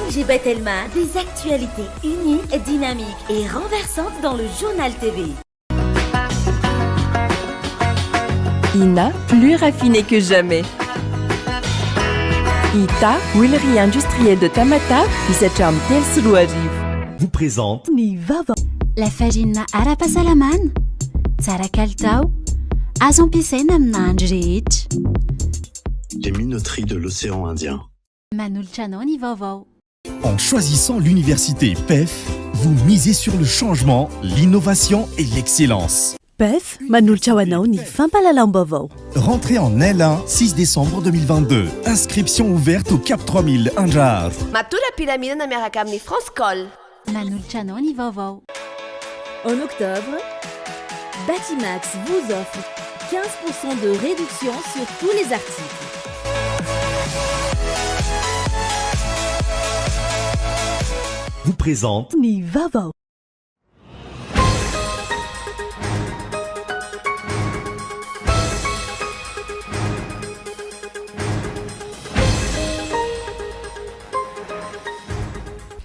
MGB Telma, des actualités uniques, dynamiques et renversantes dans le journal TV. INA, plus raffiné que jamais. ITA, huilerie industrielle de Tamata, Isacham Telsuruariv. Vous présente Nivava. La fagina ara-pasalaman, tsara kalitao, azo ampiasaina amina andro rehetra. Les minoteries de l'océan Indien. Manolotra anao ny vaovao. En choisissant l'université PEF, vous misez sur le changement, l'innovation et l'excellence. PEF, manolotra ho anao ny fampahalalam-baovao. Rentrée en L1, 6 décembre 2022. Inscription ouverte au Cap 3000 Anjar. Matura pyramide miaraka amin'ny France Col. Manolotra anao ny vaovao. En octobre, Batimax vous offre 15% de réduction sur tous les articles. Vous présente Nivava.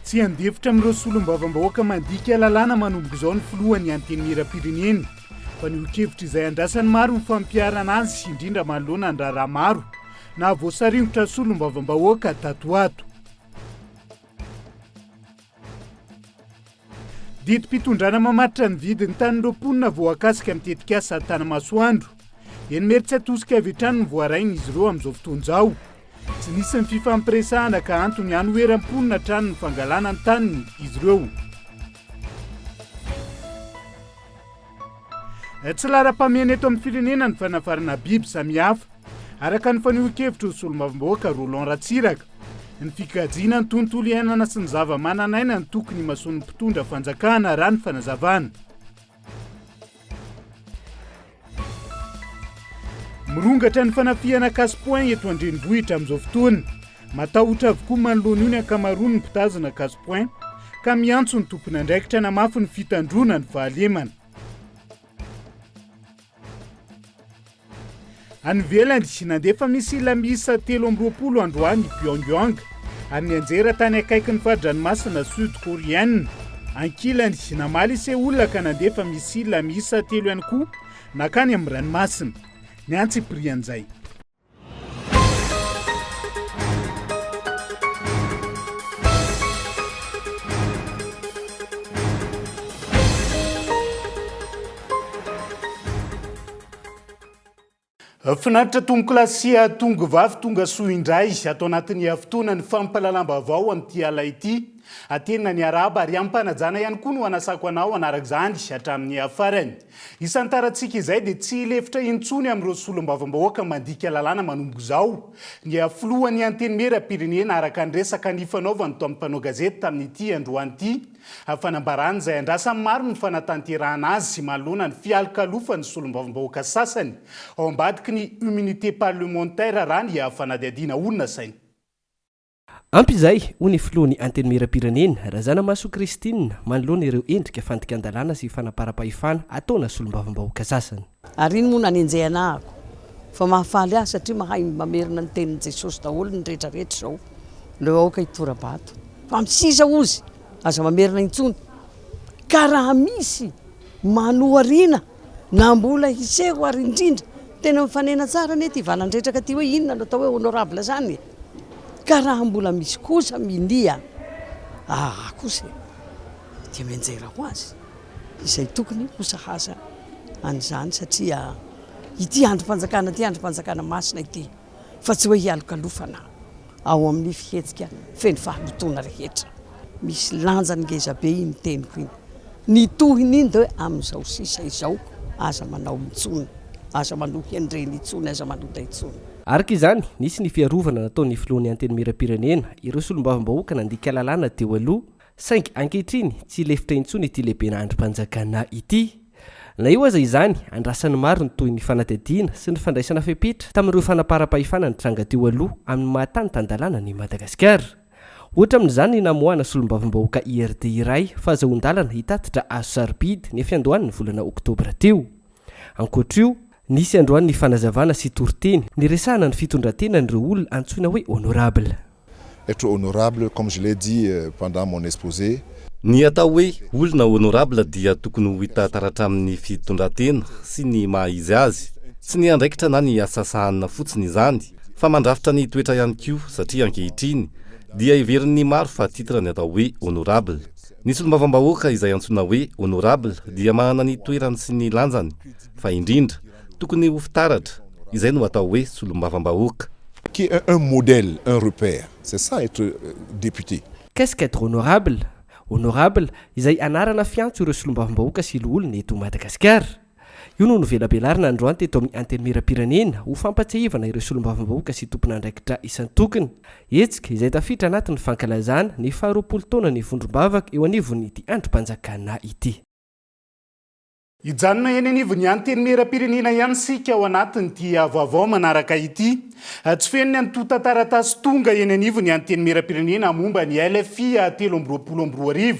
Tsy andefitra amin'ireo solombavam-bahoaka mandika lalàna manomboka izao ny filohan'ny anteny miram-pirenena fa ny okevitra izay andrasany maro ny fampiarana azy sy indrindra manoloana ny raharaha maro na voasaringotra solombavam-bahoaka tatoato. Didim-pitondrana mamatitra ny vidiny tanin'ireo mponina voakasika mitetika asa Tanamasoandro. Eny mery tsy atosika avy hatrany ny voarainy izy ireo amin'izao fotoana izao. Tsy nisy ny fifampiresahana ka antony ihany hoeram-ponina hatrany ny fangalana ny taniny izy ireo. Tsy lara-pamena eto amin'ny firenena ny fanafarana biby samihafa. Araka ny faneho-kevitra ho solombavam-bahoaka Roland Ratsiraka, ny fikajiana ny tontolo iainana sy ny zava-mananaina ny tokony mahasoa ny mpitondra fanjakana raha ny fanazavana. Mirongatra ny fanafiana casse-point eto an-drenivohitra amin'izao fotoana. Matahotra avokoa manoloana io ny ankamaroany ny mpitazana casse-point ka miantso ny tompony andraikitra namafy ny fitandrona ny fahalemana. Any ivelany nandefa misila miisa 320 androany i Pyongyang ary ny anjera tany akaiky ny fahadranmasina sud-koreana. Ankilany namaly Seoul ka nandefa misila miisa 3 ihany koa nakany amin'ny ranomasina. Ny antsiprian'izay. Finaritra tongo-klasia tongo vavy tonga soa indray atao anatin'ny havitona ny fampahalalam-baovao amin'ity ala ity. Atenina ny araba ary ampanajana ihany koa no anasako anao anarak' izany hatramin'ny afarany. Isan'ny tarantsika izay dia tsy lefitra intsony amin'ireo solombavam-bahoaka mandika lalàna manomboka izao. Ny filohan'ny anteny miram-pirenena araka ny resaka ny fanaovany tao amin'ny mpanao gazety tamin'ity androany ity. Fanambarany izay andrasany maro ny fanatanterahana azy sy manoloana ny fialokalofa ny solombavam-bahoaka sasany ao ambadiky ny immunité parlementaire raha ny fanadihadiana olona sainy. Ampizay, hoy filohan'ny anteny miram-pirenena Razana Maso Christine manoloana ireo endrika fandikan-dalàna sy fanaparam-pahefana ataona solombavam-bahoaka sasany. Ary iny moa nanenjehana ako fa mahafaly ahy satria mahay mamerina ny tenin'i Jesosy daholo ny rehetrarehetra izao leo aoka hitorabato fa misisa ozy aza mamerina intsony ka raha misy manoharina na mbola hiseho ary indrindra tena mifanena tsara nety ivanandretraka ty hoe inona no atao hoe honorable zany ka raha mbola misy kosa mindia kosa dia menjera ho azy izay tokony hosahasa an'izany satria ity androm-panjakana masina ity fa tsy hoe hialokalofana ao amin'ny fihetsika feno fahalotona rehetra. Misy lanjany ngeza be iny teniko iny. Ny tohiny iny dia amin'izao sisa izao aza manao intsony, aza manohy andreny intsony, aza manota intsony. Araka izany, nisy ny fiarovana nataon'ny filohan'ny anteny miram-pirenena ireo solombavam-bahoaka nandika lalàna teo aloha, saingy ankehitriny tsy lefitra intsony ity lehibe androm-panjakana ity. Na io aza izany, andrasany maro ny toy ny fanadihadiana sy ny fandraisana fepetra tamin'ireo fanaparam-pahefana ny tranga teo aloha amin'ny mahatany tan-dalàna ny Madagasikara. Ohatra amin'izany namoahana solombavam-bahoaka IRD iray fa azahoan-dalana hitatitra azo sarobidy ny fiandohan'ny volana oktobra teo. Ankoatra io, nisy androany ny fanazavana sy toroteny ny resahana ny fitondratena n'ireo olona antsoina hoe honorable. être honorable, comme je l'ai dit pendant mon exposé. Ny atao hoe olona honorable dia tokony ho hita taratra amin'ny fitondratena sy ny maha izy azy. Tsy ny andraikitra na ny asasahana fotsiny izany, fa mandrafitra ny toetra ihany koa satria ankehitriny dia iverin'ny maro fa titra ny atao hoe honorable. Ny solombavambahoaka izay antsoina hoe honorable dia manana ny toerany sy ny lanjany, fa indrindra tokony ho fitaratra, izay no atao hoe solombavambahoaka. Qui est un modèle, un repère. C'est ça être député. Qu'est-ce qu'être honorable? Honorable izay anarana fiantso ireo solombavambahoaka sy loholona eto Madagasikara. Io no novelabelarina androany teto amin'ny anteny miram-pirenena ho fampatsahivana ireo solombavambahoaka sy tompon'andraikitra isan-tokony. Hetsika izay tafiditra anatin'ny fankalazana ny 20 taona ny vondrombavaka eo anivon'ity androm-panjakana ity. Ijanona eny anivon'ny anteny miram-pirenena ihany sika ao anatin'ity vaovao manaraka ity. Tsy feno ny taratasy tonga eny anivon'ny anteny miram-pirenena momba ny LFI 322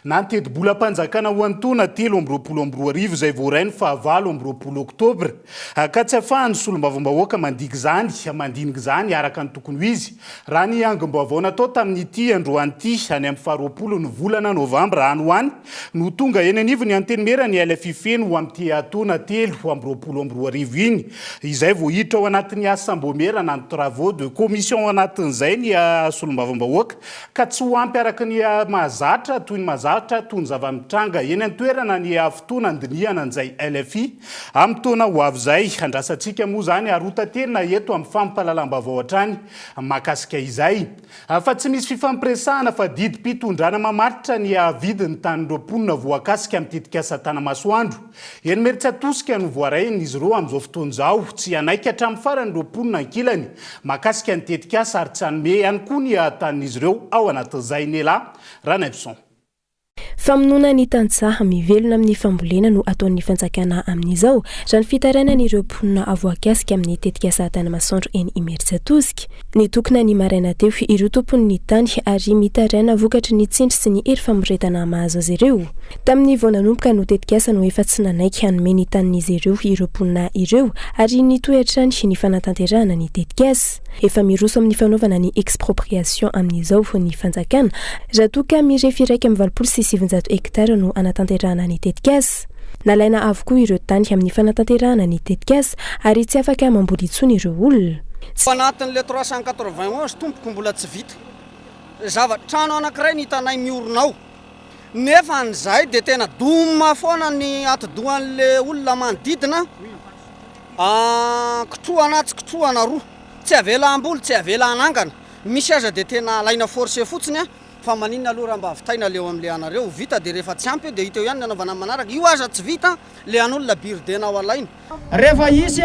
na teti-bolam-panjakana ho antona 322 izay voarainy fa 20 oktobra. Ka tsy ahafahan'ny solombavambahoaka mandiky zany, mandinika zany araka ny tokony ho izy. Raha ny angom-baovao natao tamin'ity androan'ity any amin'ny 20 ny volana novambra any ho any no tonga eny anivon'ny anteny mera ny LFI feno ho amin'ity atona 322 iny. Izay vao hiditra ao anatin'ny asambomera na ny travaux de commission anatin'izay ny solombavambahoaka ka tsy ho ampy araka ny mahazatra toy ny mahazatra toy ny zava-mitranga eny an-toerana ny fotoana andiniana an'izay LFI amin'ny taona ho avy izay. Andrasantsika moa zany arotantenina eto amin'ny fampahalalam-baovao hatrany mahakasika izay. Fa tsy misy fifampiresahana fa didim-pitondrana mamaritra ny vidin'ny tanin'ireo mponina voakasika amin'ny tetikasa Tanamasoandro. Eny mery tsy atosika no voarain'izy ireo amin'izao fotoana izao, tsy anaiky hatramin'ny faran'ireo mponina ankilany mahakasika ny tetikasa ary tsy hanome ihany koa ny tanin'izy ireo ao anatin'izay nela Ranavison. Famonoana ny tantsaha mivelona amin'ny fambolena no ataon'ny fanjakana amin'izao raha ny fitarainan'ireo mponina avoakasika amin'ny tetikasa Tanamasoandro eny Imerintsiatosika. Nitokana ny maraina teo ireo tompon'ny tany ary mitaraina vokatry ny tsindry sy ny hery famoretana mahazo azy ireo. Tamin'ny vao nanomboka no tetikasa no efa tsy nanaiky hanome ny tanin'izy ireo mponina ireo ary nitoetra ny fanatanterahana ny tetikasa. Efa miroso amin'ny fanaovana ny expropriation amin'izao ny fanjakana raha toa ka mirefy 1.700 hektara no anatanterahana ny tetikasa. Nalaina avokoa ireo tany amin'ny fanatanterahana ny tetikasa ary tsy afaka mamboly intsony ireo olona. Anatin'le 391 tompoko mbola tsy vita. Zava-trano anankiray ny tanay miorona nefa an'izay dia tena doma foana ny atidohan'le olona manodidina. Kitohana tsy kitohana roa, tsy avela amboly, tsy avela anangana. Misy aza dia tena alaina forcé fotsiny fa maninona aloha raha mba avitaina leo amin'le anareo vita dia rehefa tsy ampy dia hita eo ihany ny anaovana manaraka. Io aza tsy vita le an'olona biridena ao alaina. Rehefa isy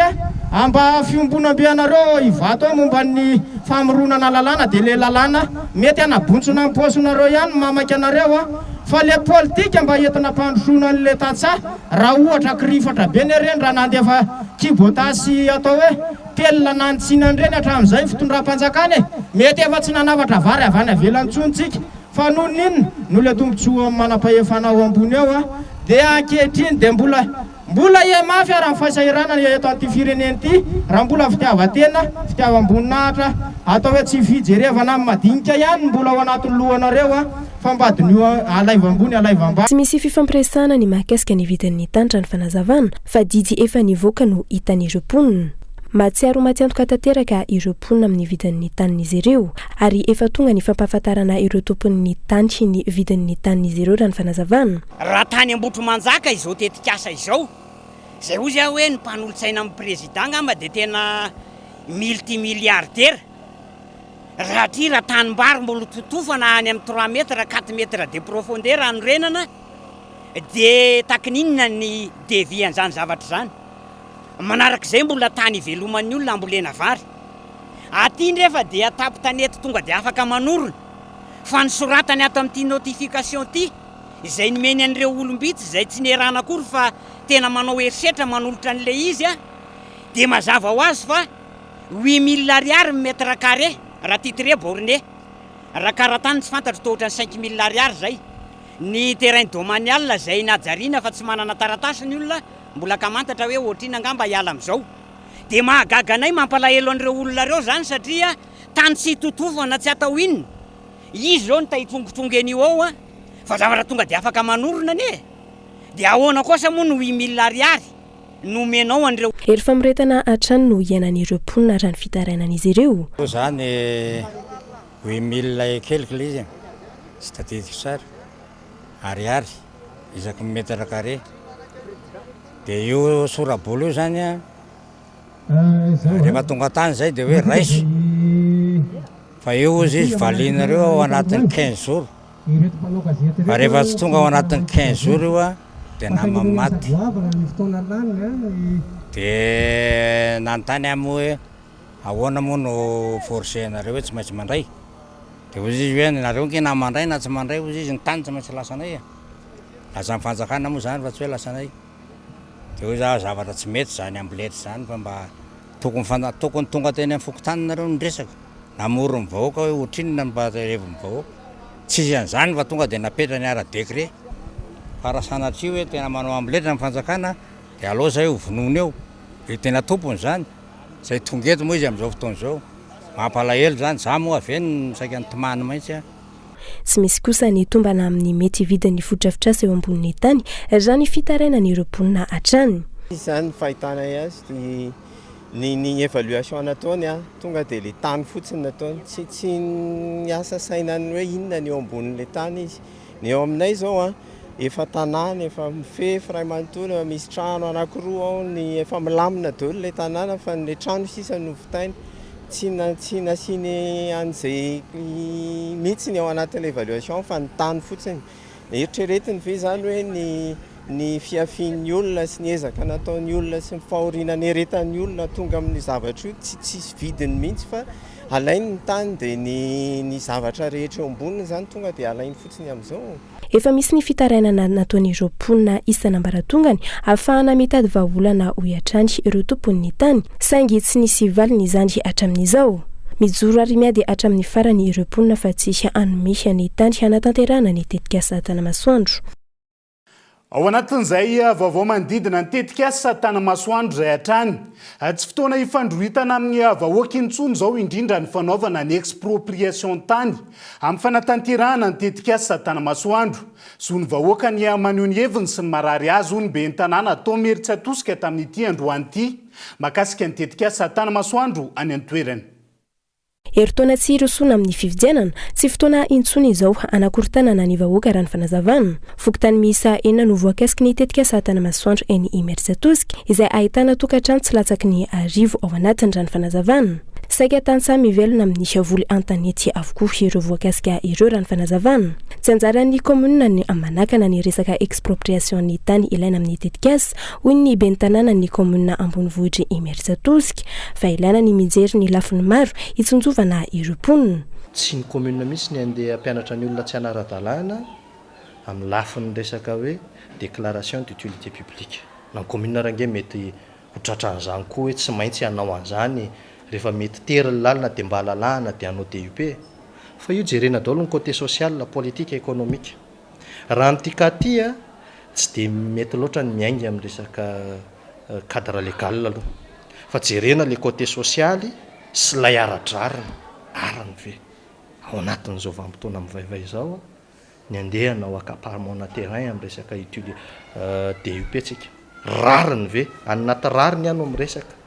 amba fiombonam-bianareo ivato momba ny famoronana lalàna dia le lalàna mety anabontsona amin'ny paosonareo ihany mamaky anareo fa le politika mba entina mpandrosoana an'le tantsaha raha ohatra kirifatra be ny reny raha nandefa kibotasy atao hoe pelona nantsinan-dreny hatramin'izay fitondram-panjakana mety efa tsy nanavatra vary avy any avelantsontsika fa noho ninona no le tombontsoa manam-pahefana ao ambony eo dia ankehitriny dia mbola e mafy raha fahasairana eto an'ity firenena ity raha mbola fitiavan-tena fitiavam-boninahitra atao hoe tsy fijerevana amin'ny madinika ihany mbola ao anatin'ny lohanareo fa mbadin'io alaiva ambony alaiva ambany. Tsy misy fifampiresahana ny mahakasika ny vidin'ny tany fanazavana fa didy efa nivoaka no hitan'ireo mponina. Matsiaro matiantoka tanteraka ireo mponina amin'ny vidin'ny tanin'izy ireo ary efa tonga ny fampahafantarana ireo tompon'ny tany ny vidin'ny tanin'izy ireo raha ny fanazavana. Raha tany Ambotro Manjaka izao tetikasa izao zay ozy hoe ny mpanolotsaina amin'ny président ngamba dia tena multimilliardaire. Raha ty raha tanimbary mbola totofana any amin'ny 3 metra 4 metra de profondeur anorenana dia takininona ny devis an'izany zavatra zany. Manarak'izay mbola tany iveloman'ny olona ambolena vary. Aty ndrefa dia atapy tanety tonga dia afaka manorona fa ny soratany ato amin'ity notification ty izay nomeny an'ireo olombitsy izay tsy nerana akory fa tena manao herisetra manolotra an'le izy dia mazava ho azy fa 8 000 ariary mètre carré raha titre borné. Raha karatany tsy fantatro toa ohatran'ny 5 000 ariary zay. Ny terrain domanial zay najariana fa tsy manana taratasy ny olona mbola ka mantatra hoe ohatrina angamba hiala amin'izao. Dia mahagaga anay mampalahelo an'ireo olona reo zany satria tany tsy totovana tsy atao inona izy zao nitahitsongotsongen'io ao a fa zavatra tonga de afaka manorona ane de ahoana kosa moa no 8 000 ariary nomenao an'ireo ery famoretana atrany no iainan'ireo mponina raha ny fitarainan'izy ireo zany 8 000 et quelque le izy sy tatetiko sara ariary isaky metre carré de io sorabolo io zany a rehefa tonga tany zay de hoe raiso fa io izy valinareo ao anatin'ny 15 jours fa rehefa tsy tonga ao anatin'ny 15 jours io a de namamaty de nanontany amy hoe ahoana moa no forcé nareo hoe tsy maintsy mandray de ozy izy hoe nareo nke na mandray na tsy mandray ozy izy ny tany tsy maintsy lasanay a lasa ny fanjakana moa zany fa tsy hoe lasanay de hoe za zavatra tsy mety zany amblety zany fa mba tokony tonga teny amin'ny fokotany nareo nyresaka namoro ny vahoaka hoe otrinona mba revo ny vahoaka tsisy an'izany fa tonga de napetra ny ara-décret fa raha sanatria hoe tena manao ambletra ny fanjakana de aloha zay ho vonoiny eo de tena tompony zany zay tonga eto moa izy am'izao fotoana zao mampalahelo zany za moa avy eny saika nytomany maintsy a tsy misy kosa ny tombana amin'ny mety vidin'ny fodrafitrasa eo ambonin'ny tany raha ny fitarainan'ireo mponina hatrany izy zany fahitanay azy ny évaluation nataony a tonga de le tany fotsiny nataony tsy niasa sainany hoe inona ny eo ambonin'le tany izy ny eo aminay zao a efa tanàna efa mifefy ray manontolo efa misy trano anankiroa ao ny efa milamina daholo le tanàna fa le trano sisa novotainy tsy nasiny an'izay mihitsy ny ao anatin'le évaluation fa ny tany fotsiny eritreretiny ve zany hoe ny fiafian'ny olona sy ny ezaka nataon'ny olona sy ny fahorinany eretan'ny olona tonga amin'ny zavatra io tsisy vidiny mihitsy fa alainy ny tany de ny zavatra rehetra eo amboniny zany tonga de alainy fotsiny amin'izao efa misy ny fitarainana nataon'ireo mponina isanambaratongany ahafahana mitady vahaolana ho iatrany ireo tompon'ny tany saingy tsy nisy valiny izany hatramin'izao mijoro ary miady hatramin'ny farany ireo mponina fa tsy hanome ny tany hanatanterahana ny tetika Tanamasoandro. Ao anatin'izay vaovao manodidina ny tetika Tanamasoandro zay hatrany tsy fotoana ifandrohitana amin'ny vahoaka intsony zao indrindra ny fanaovana ny expropriation tany amin'ny fanatanterahana ny tetika Tanamasoandro so ny vahoaka ny maneho ny heviny sy ny marary azy ho ny be ny tanàna atao mery atosika tamin'ity androany ity makasika ny tetika Tanamasoandro any an-toerany. Eritaona tsy irosona amin'ny fividianana tsy fotoana intsony izao anakorontanana ny vahoaka raha ny fanazavana fokotany miisa 4 no voakasiky ny tetika Tanamasoandro eny Imeritsiatosika izay ahitana tokantrano tsy latsaky ny 10 ao anatiny raha ny fanazavana saika tany mivelona amin'ny voly antanety avokoa ireo voakasika ireo raha ny fanazavana tsy anjaran'ny komunina ny manakana ny resaka expropriation ny tany ilaina amin'ny tetikasa hoy ny ben'ny tanàna ny komunina ambonivohitry Imeritsiatosika fa ilaina ny mijery ny lafiny maro itsonjovana ireo mponina tsy ny komunina mihitsy ny andeha ampianatra ny olona tsy anara-dalàna amin'ny lafiny resaka hoe déclaration d'utilité publique na ny komunina range mety hotratran'izany koa hoe tsy maintsy hanao an'izany rehefa mety tery lalina de mba lalàna de hanao DUP fa io jerena daholo ny côté social la politique économique raha nytika ty a tsy de mety loatra ny miaingy amin'ny resaka cadre légal aloha fa jerena le côté social sy lay aradrarina arany ve ao anatin'izao vanim-potoana mivaivay zao ny andeha nao accaparement na terrain amin'ny resaka DUP tsika rariny ve anaty rariny ihany amin'ny resaka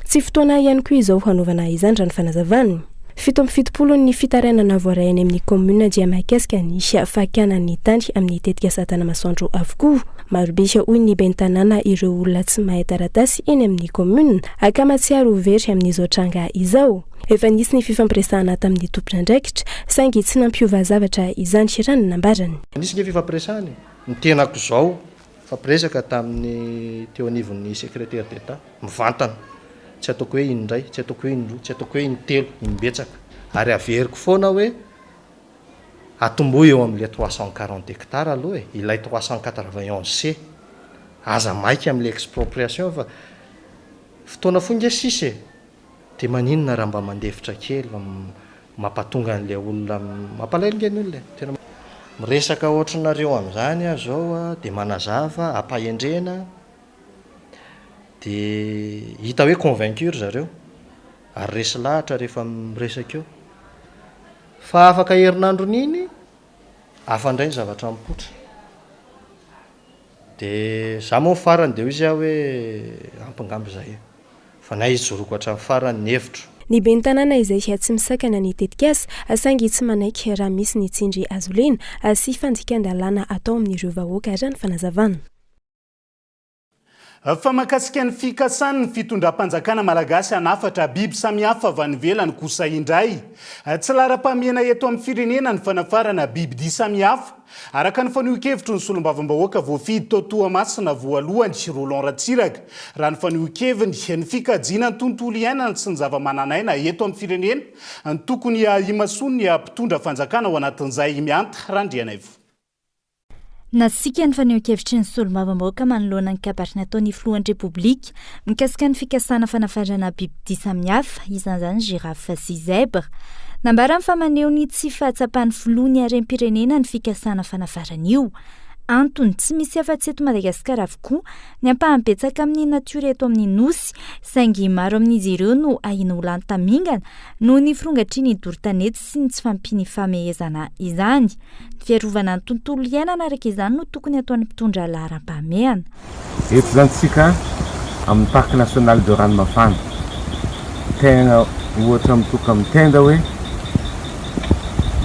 tsy fotoana ihany koa izao hanaovana izany raha ny fanazavany 7 ny fitarainana voarainy amin'ny komunina dia mahakasika ny fahakianan'ny tany amin'ny tetika Tanamasoandro avokoa marobe hoy ny ben'ny tanàna ireo olona tsy mahay taratasy eny amin'ny komunina akamatsiaro very amin'izao tranga izao efa nisy ny fifampiresahana tamin'ny tompon'andraikitra saingy tsy nampiova zavatra izany raha ny nambarany nisy ny fifampiresahany ny tenako zao fampiresaka tamin'ny teo anivon'ny secrétaire d'État mivantana tsy ataoko hoe indray tsy ataoko hoe indroa tsy ataoko hoe intelo imbetsaka ary averiko foana hoe atomboy eo amin'le 340 hectares aloha ilay 391 C aza maika amin'le expropriation fa fotoana fonga sisy de maninona raha mba mandefitra kely mampatonga an'le olona mampalailonga ny olona tena miresaka ohatranareo amin'izany a zao de manazava ampahendrena de hita hoe convaincure zareo ary resy lahatra rehefa miresaka eo fa afaka herinandron'iny afandray ny zavatra mipotra dia za moa farany dia izy aho hoe ampangamby zay fa na izy zoroko hatramin'ny farany ny hevitro. Ny ben'ny tanàna izay tsy misakana ny tetikasa asangy tsy manaiky raha misy ny tsindry azo lena sy fanjikan-dalàna atao amin'ireo vahoaka ary ny fanazavana. Fa makasika ny fikasany ny fitondram-panjakana malagasy anafatra biby samihafa avy any ivelany kosa indray. Tsy lara-pamena eto amin'ny firenena ny fanafarana bibidia samihafa. Araka ny fanehoan-kevitro ny solombavam-bahoaka voafidy tao Toamasina voalohany Roland Ratsiraka. Raha ny fanehoan-keviny ny fikajiana ny tontolo iainana sy ny zava-mananaina eto amin'ny firenena ny tokony imasoany ny mpitondra fanjakana ao anatin'izay mianta randrianaivo. Nasika ny fanehoan-kevitry ny solombavam-bahoaka manoloana ny kabary nataon'ny filohan'ny Repoblika mikasika ny fikasana fanafarana bibidia samihafa isan'izany girafe sy zèbre. Nambara fa maneho ny tsy fahatsapan'ny filohan'ny harem-pirenena ny fikasana fanafarana io. Antony tsy misy afa-tsy eto Madagasikara avokoa ny ampaham-betsaka amin'ny natiora eto amin'ny nosy saingy maro amin'izy ireo no ahina ho lany tamingana noho ny firongatriany doro-tanety sy ny tsy fampiny famehezana izany. Fiarovana ny tontolo iainana araka izany no tokony ataon'ny mpitondra laharam-pahamehana. Eto zany tsika amin'ny parc national de ranomafana tegna ohatra mitoka amin'ny tenda hoe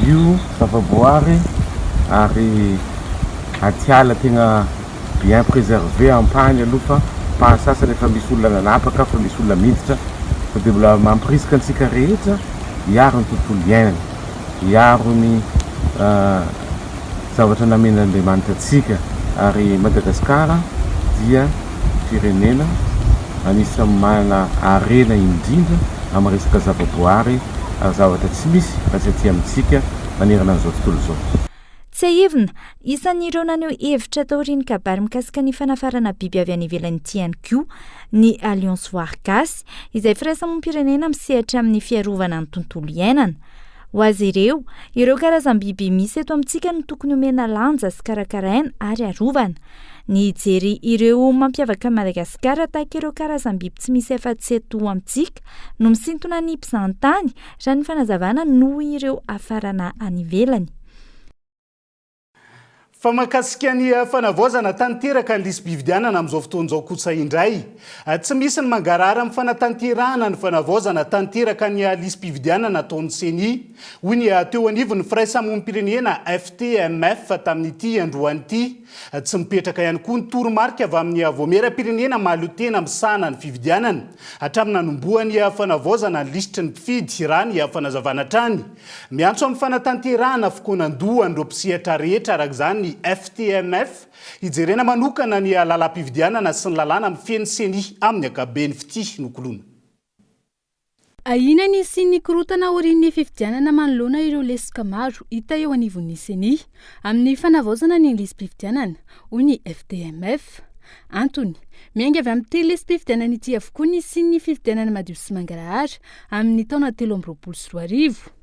io zavaboary ary atiala tegna bien préservé ampany aloha fa pahasasany efa misy olona nanapaka fa misy olona miditra fa dia mbola mampirisika antsika rehetra hiaro ny tontolo iainana, hiaro ny zavatra namen'Andriamanitra antsika. Ary Madagasikara dia firenena anisan'ny manana harena indrindra amin'ny resaka zavaboary ary zavatra tsy misy raha tsy aty amintsika manerana an'izao tontolo izao. Tsy ahivina, isan'ireo naneho hevitra tao aorian'ny kabary mikasika ny fanafarana biby avy any ivelany ity ihany koa ny Alliance Voargasy izay firaisamonim-pirenena misehatra amin'ny fiarovana ny tontolo iainana. Ho azy ireo karazam-biby misy eto amintsika no tokony omena lanja sy karakaraina ary arovana. Ny jery ireo mampiavaka Madagasikara tahaka ireo karazam-biby tsy misy afa-tsy eto amintsika no misintona ny mpizahantany raha ny fanazavana noho ireo afarana any ivelany. Fa makasika ny fanavaozana tanteraka ny lisam-pifidianana amin'izao fotoan'izao kosa indray. Tsy misy ny mangarara amin'ny fanatanterahana ny fanavaozana tanteraka ny lisam-pifidianana ataon'ny CENI. Hoy ny teo anivon'ny firaisamonim-pirenena FTMF tamin'ity androany ity. Tsy mipetraka ihany koa ny toromarika avy amin'ny voameram-pirenena mahaleo-tena misahana ny fifidianana. Hatramin'ny nanombohan'ny fanavaozana ny lisitry ny mpifidy raha ny fanazavana trany. Miantso amin'ny fanatanterahana fokonan-doha an'ireo mpisehatra rehetra araka izany FTMF ijerena manokana ny lalam-pifidianana sy ny lalàna mifeny CENI amin'ny ankapobeny fity nokolona. Ahina ny sy ny korotana aorian'ny fifidianana manoloana ireo lesika maro hita eo anivon'ny CENI amin'ny fanavaozana ny lisam-pifidianana hoy ny FTMF. Antony, miainga avy amin'ity lisam-pifidianana ity avokoa ny sy ny fifidianana madio sy mangarahara amin'ny taona 2024.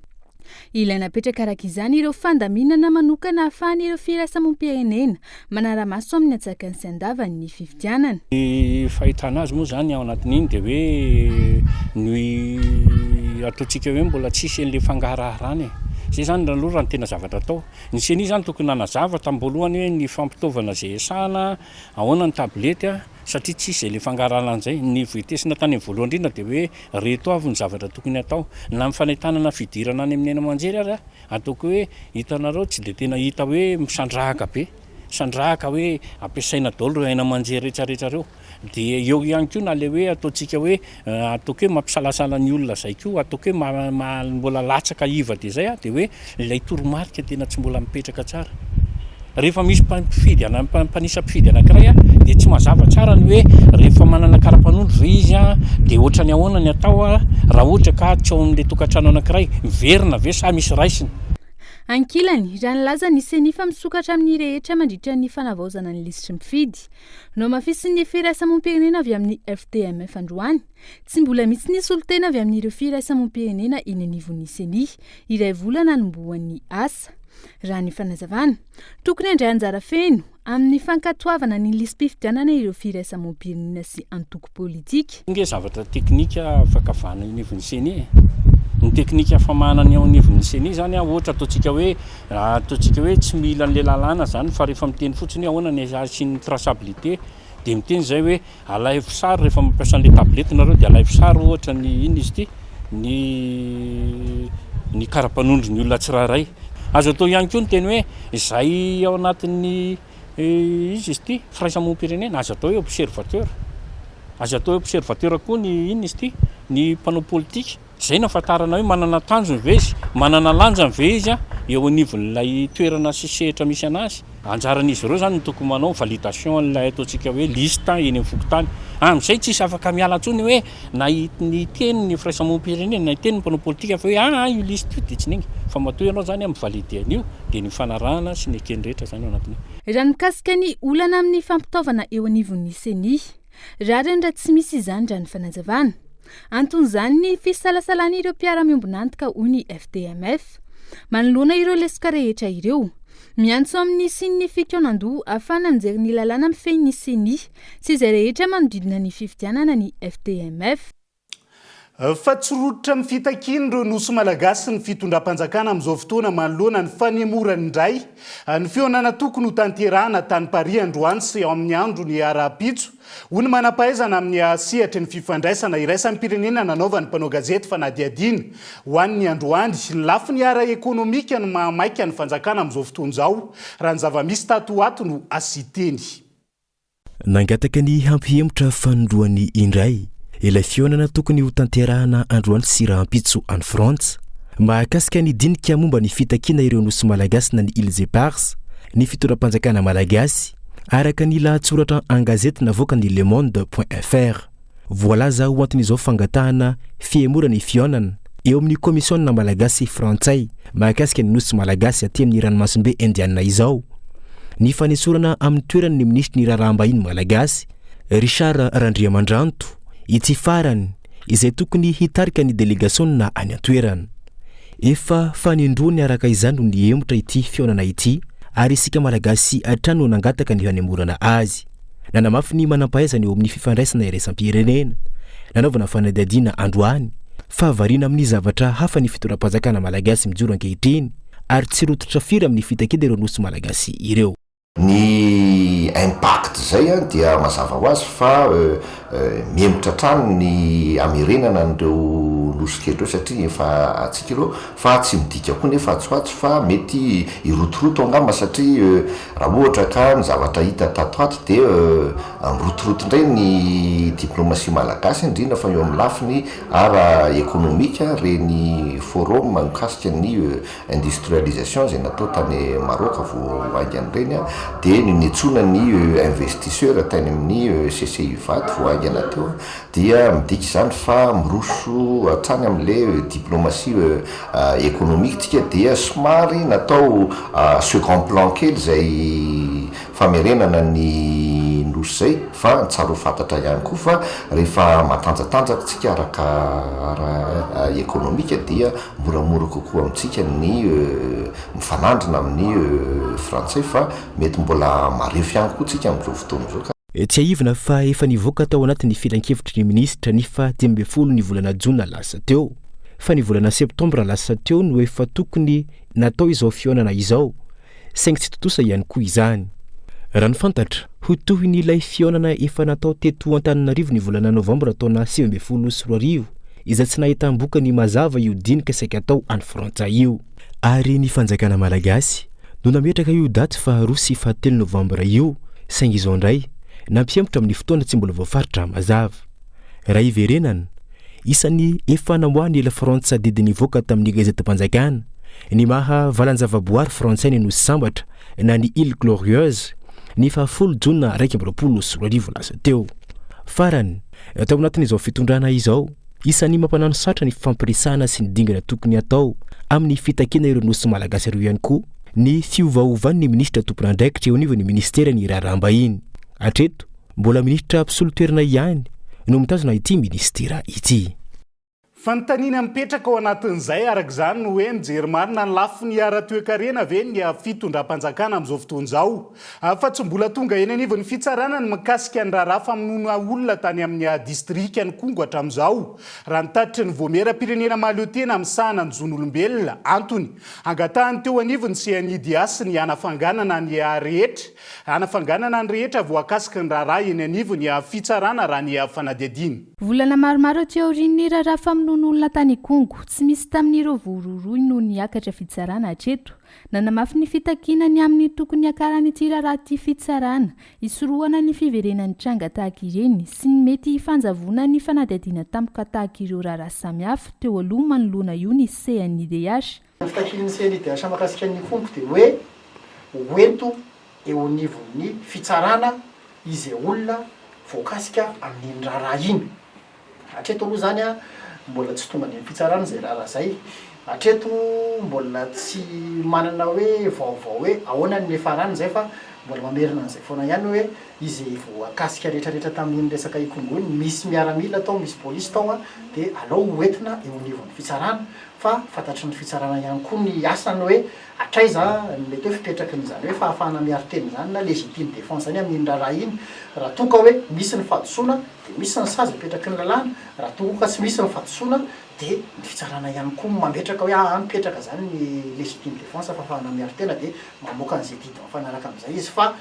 Ilaina petraka araka izany ireo fandaminana manokana ahafahan'ireo firaisamonim-pirenena manara-maso amin'ny atsakan'ny sy andavan'ny fifidianana. Ny fahitana azy moa zany ao anatin'iny dia hoe ny ataontsika hoe mbola tsisy an'ilay fangaharahana. Zay zany aloha raha ny tena zavatra atao. Ny CENI zany tokony nanazava tamin'voalohany hoe ny fampitaovana izay esahana ahoana ny tablety satria tsisy ilay fangarahana an'izay. Ny voitesina tany amin'ny voalohany indrindra dia hoe reto avy ny zavatra tokony atao. Na mifanaitanana fidirana any amin'ny ena manjery ary ataoko hoe hitanareo tsy dia tena hita hoe misandrahaka be. Sandrahaka hoe ampiasaina daholo ireo aina manjery rehetrarehetra ireo. Dia eo ihany koa na le hoe ataontsika hoe ataoko hoe mampisalasala ny olona zay koa ataoko hoe mbola latsaka iva dia zay dia hoe ilay toromarika tena tsy mbola mipetraka tsara. Rehefa misy mpanisa mpifidy anankiray dia tsy mazava tsara ny hoe rehefa manana karapanondro ve izy dia ohatra ny ahoana ny atao raha ohatra ka tsy ao amin'ilay tokantrano anankiray miverina ve sa misy raisiny. Ankilany, raha nilaza ny CENI fa misokatra amin'ny rehetra mandritra ny fanavaozana ny lisitry mpifidy. No mafisy ny firaisamonim-pirenena avy amin'ny FTMF androany, tsy mbola misy ny solotena avy amin'ireo firaisamonim-pirenena eny anivon'ny CENI, iray volana nomboan'ny asa. Raha ny fanazavana, tokony handray anjara feno amin'ny fankatoavana ny lisam-pifidianana ireo firaisamonim-pirenena sy antoko politika. Nge zavatra teknika afaka avana anivon'ny CENI. ny teknika famanany ao anivon'ny seni zany a ohatra ataontsika hoe tsy mila an'le lalàna zany fa rehefa miteny fotsiny ahoana ny sy traçabilité de miteny zay hoe alaivo sary rehefa mampiasa an'le tablety nareo de alaivo sary ohatra ny iny izy ty ny karapanondro ny olona tsiraray azo atao ihany koa ny teny hoe zay ao anatin'ny izy ty firaisamonim-pirenena azo atao hoe observateur koa ny iny izy ty ny mpanao politika zay nafatarana hoe manana tanjony ve izy manana lanjany ve izy a eo anivon'ilay toerana sisehitra misy anazy anjaran'izy ireo zany ny tokony manao validation an'ilay ataontsika hoe liste eny amin'ny fokotany am'izay tsisy afaka miala ntsony hoe na ny teny ny firaisamonim-pirenena na teny ny mpanao politika fa hoe io liste io de tsy niny fa matoa ianao zany am'valide an'io de ny fanarahana sy ny ekeny rehetra zany ao anatiny raha mikasika ny olana amin'ny fampitaovana eo anivon'ny seni raha reny tsy misy izany raha ny fanazavana anton'izany ny fisalasalana ireo mpiara-miombonantika hoy ny FDMF manoloana ireo lesika rehetra ireo miantso amin'ny sin'ny fikaonan-doha ahafahana mijery ny lalàna mifehy ny seni sy izay rehetra manodidina ny fifidianana ny FDMF fa tsy rototra amin'ny fitakiny ireo nosy malagasy ny fitondram-panjakana amin'izao fotoana manoloana ny fanemorany indray ny fionana tokony ho tanterahana tany Paris androany sy ao amin'ny andro ny ara-pitso hoy ny manam-pahaizana amin'ny asehatra ny fifandraisana iraisan'ny pirenena nanaovany mpanao gazety fanadiadiana ho an'ny androany ny lafiny ara-ekônomika no mahamaika ny fanjakana amin'izao fotoana izao raha ny zava-misy tato ato no asiteny nangataka ny hampihemotra fanondroany indray ilay fionana tokony ho tanterahana androany sy rahampitso any Frantsa mahakasika ny dinika momba ny fitakiana ireo nosy malagasy na ny Îles Éparses ny fitondram-panjakana malagasy araka ny lahatsoratra an-gazety navoaka ny Le Monde.fr voalaza ho anton'izao fangatahana fihemorana ny fionana eo amin'ny komisiona malagasy frantsay mahakasika ny nosy malagasy aty amin'ny ranomasimbe indiana izao ny fanesorana amin'ny toerana ny ministry ny raharaham-bahiny malagasy Richard Randriamandranto ity farany izay tokony hitarika ny delegasion na any an-toerana efa fanindrony araka izany ny hemotra ity fionana ity ary isika malagasy atrano nangataka ny hanemorana azy nanamafy ny manam-pahaizana eo amin'ny fifandraisana iraisam-pirenena nanaovana fanadihadiana androany fa variana amin'ny zavatra hafa ny fitondram-panjakana malagasy mijoro ankehitriny ary tsy rototra firy amin'ny fitakiana ireo nosy malagasy ireo ny impact zay dia mazava ho azy fa miemotra trano ny amirenana n'ireo nosokely reo satria efa atsika ireo fa tsy midika koa nefa atsoatsy fa mety irotoroto angamba satria raha ohatra ka ny zavatra hita tato ato dia mirotoroto indray ny diplomatie malagasy indrindra fa eo amin'ny lafiny ara-ekônomika reny forum mikasika ny industrialisation zay natao tany Maroc vo aingan'ireny dia nitsona ny investisseur tany amin'ny CCIVAT vo aingana teo dia midika izany fa miroso atrany amin'le diplomatie économique tsika dia somary natao second plan kely zay famerenana ny nosy zay fa tsara ho fantatra ihany koa fa rehefa matanjatanjaka tsika araka économique dia moramora kokoa amintsika ny mifanandrina amin'ny frantsay fa mety mbola marefy ihany koa tsika amin'izao fotoana izao tsy aivina fa efa nivoaka tao anatin'ny filan-kevitry ny ministra ny fa 12 ny volana jona lasa teo fa ny volana septambra lasa teo no efa tokony natao izao fionana izao saingy tsy totosa ihany koa izany raha ny fantatra ho tohy ny ilay fionana efa natao teto Antananarivo ny volana novambra taona 2024 izay tsy nahita mboka ny mazava io dinika saika atao any Frantsa io ary ny fanjakana malagasy no nametraka io daty faharoa sy fahatelo novambra io saingy izao ndray nampihemotra amin'ny fotoana tsy mbola voafaritra mazava raha iverenana isan'ny efa namoahany ela Frantsa didiny voaka tamin'ny gazetam-panjakana ny maha valanjavaboary frantsay ny nosy sambatra na ny Île Glorieuse ny fahafolo jona 2024 lasa teo farany tao anatin'izao fitondrana izao isan'ny mampanano satra ny fampirisana sy ny dingana tokony atao amin'ny fitakiana ireo nosy malagasy ireo ihany koa ny fiovaovan'ny ny ministra tompon'andraikitra eo anivon'ny ministera ny raharaham-bahiny atreto mbola ministra mpisolo toerana ihany no mitazona ity ministera ity Fanontaniana mipetraka ao anatin'izay arak'izany no hoe mijery marina ny lafiny ara-toe-karena ve ny fitondram-panjakana amin'izao fotoana izao. Fa tsy mbola tonga eny anivon'ny fitsarana ny mikasika ny raharaha famonoana olona tany amin'ny distrika ny Kongo hatramin'izao. Raha ny tatitry ny voamera-pirenena mahaleo tena amin'ny sahana ny zon'olombelona, antony angatahany teo anivony CNIDH ny anafanganana ny rehetra, anafanganana ny rehetra voakasika ny raharaha eny anivony fitsarana raha ny fanadihadiany. Volana maromaro aty aorian'ny raharaha famonoan'olona tany Kongo, tsy misy tamin'ireo vororoy no niakatra fitsarana hatreto. Nanamafy ny fitakinany amin'ny tokony akarany ity raharaha ity fitsarana, isorohana ny fiverenan'ny tranga tahaka ireny sy ny mety fanjavona ny fanadihadiana tampoka tahaka ireo raharaha samihafa teo aloha manoloana io ny CNIDH. Fitakin'ny CNIDH makasika ny Kongo dia hoe hoento eo anivon'ny fitsarana izay olona voakasika amin'ny raharaha iny. Hatreto aloha zany mbola tsy tonga ny fitsarana zay raharaha zay. Hatreto mbola tsy manana hoe vaovao hoe ahoana ny farany zay fa mbola mamerina an'izay foana ihany hoe izy voakasika rehetrarehetra tamin'ny resaka Kongo iny misy miaramila tao, misy polisy tao dia alao hoentina eo anivon'ny fitsarana fa fantatry ny fitsarana ihany koa ny asany hoe atraiza mety hoe fipetrakan'izany hoe fahafahana miaro teny zany na légitime défense zany amin'ny raharaha iny. Raha toa ka hoe misy ny fahadisoana dia misy ny sazy mipetraky ny lalàna, raha toa ka tsy misy ny fahadisoana dia ny fitsarana ihany koa mametraka hoe mipetraka zany ny légitime défense fahafahana miaro tena dia mamoaka an'izay didy mifanaraka amin'izay izy fa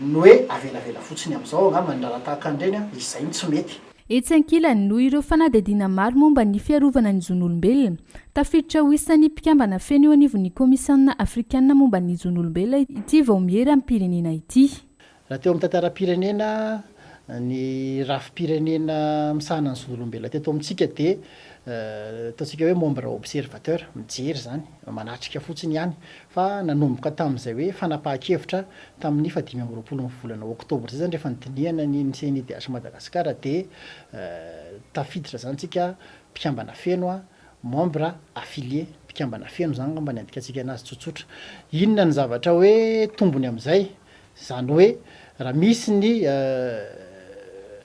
ny hoe avelavela fotsiny amin'izao angamba ny raharaha tahaka an'ireny izay tsy mety. Etsy ankilany no ireo fanadihadiana maro momba ny fiarovana ny zon'olombelona tafiditra ho isan'ny mpikambana feno eo anivon'ny Komisiona Afrikanina momba ny zon'olombelona ity vao miera amin'ny pirenena ity. Raha teo amin'ny tantaram-pirenena ny rafim-pirenena misahana ny zon'olombelona teto amintsika dia ataontsika hoe membre observateur mijery zany manatrika fotsiny ihany fa nanomboka tamin'izay hoe fanapahan-kevitra tamin'ny 20 volana oktobra zay zany rehefa nidinihana ny CNIDH Madagasikara dia tafiditra zany tsika mpikambana feno membre affilié mpikambana feno zany ngamba ny andikatsika anazy tsotsotra. Inona ny zavatra hoe tombony amin'izay zany hoe raha misy ny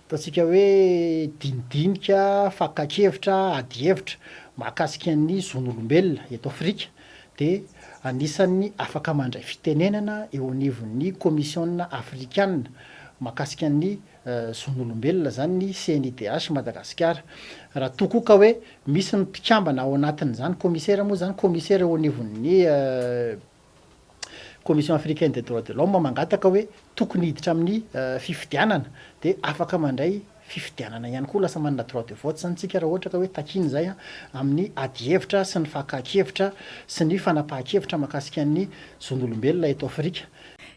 ataontsika hoe dinidinika fakakevitra adihevitra mahakasika ny zon'olombelona eto Afrika dia anisan'ny afaka mandray fitenenana eo anivon'ny Komisiona Afrikanina mahakasika ny zon'olombelona zany ny CNIDH Madagasikara. Raha tokoa ka hoe misy ny mpikambana ao anatin'izany commissaire moa zany commissaire eo anivon'ny Commission africaine des droits de l'homme mangataka hoe tokony hiditra amin'ny fifidianana dia afaka mandray fifidianana ihany koa lasa manana droit de vote zany tsika raha ohatra ka hoe takiny zay amin'ny adihevitra sy ny fakakevitra sy ny fanapahan-kevitra mahakasika ny zon'olombelona eto Afrika.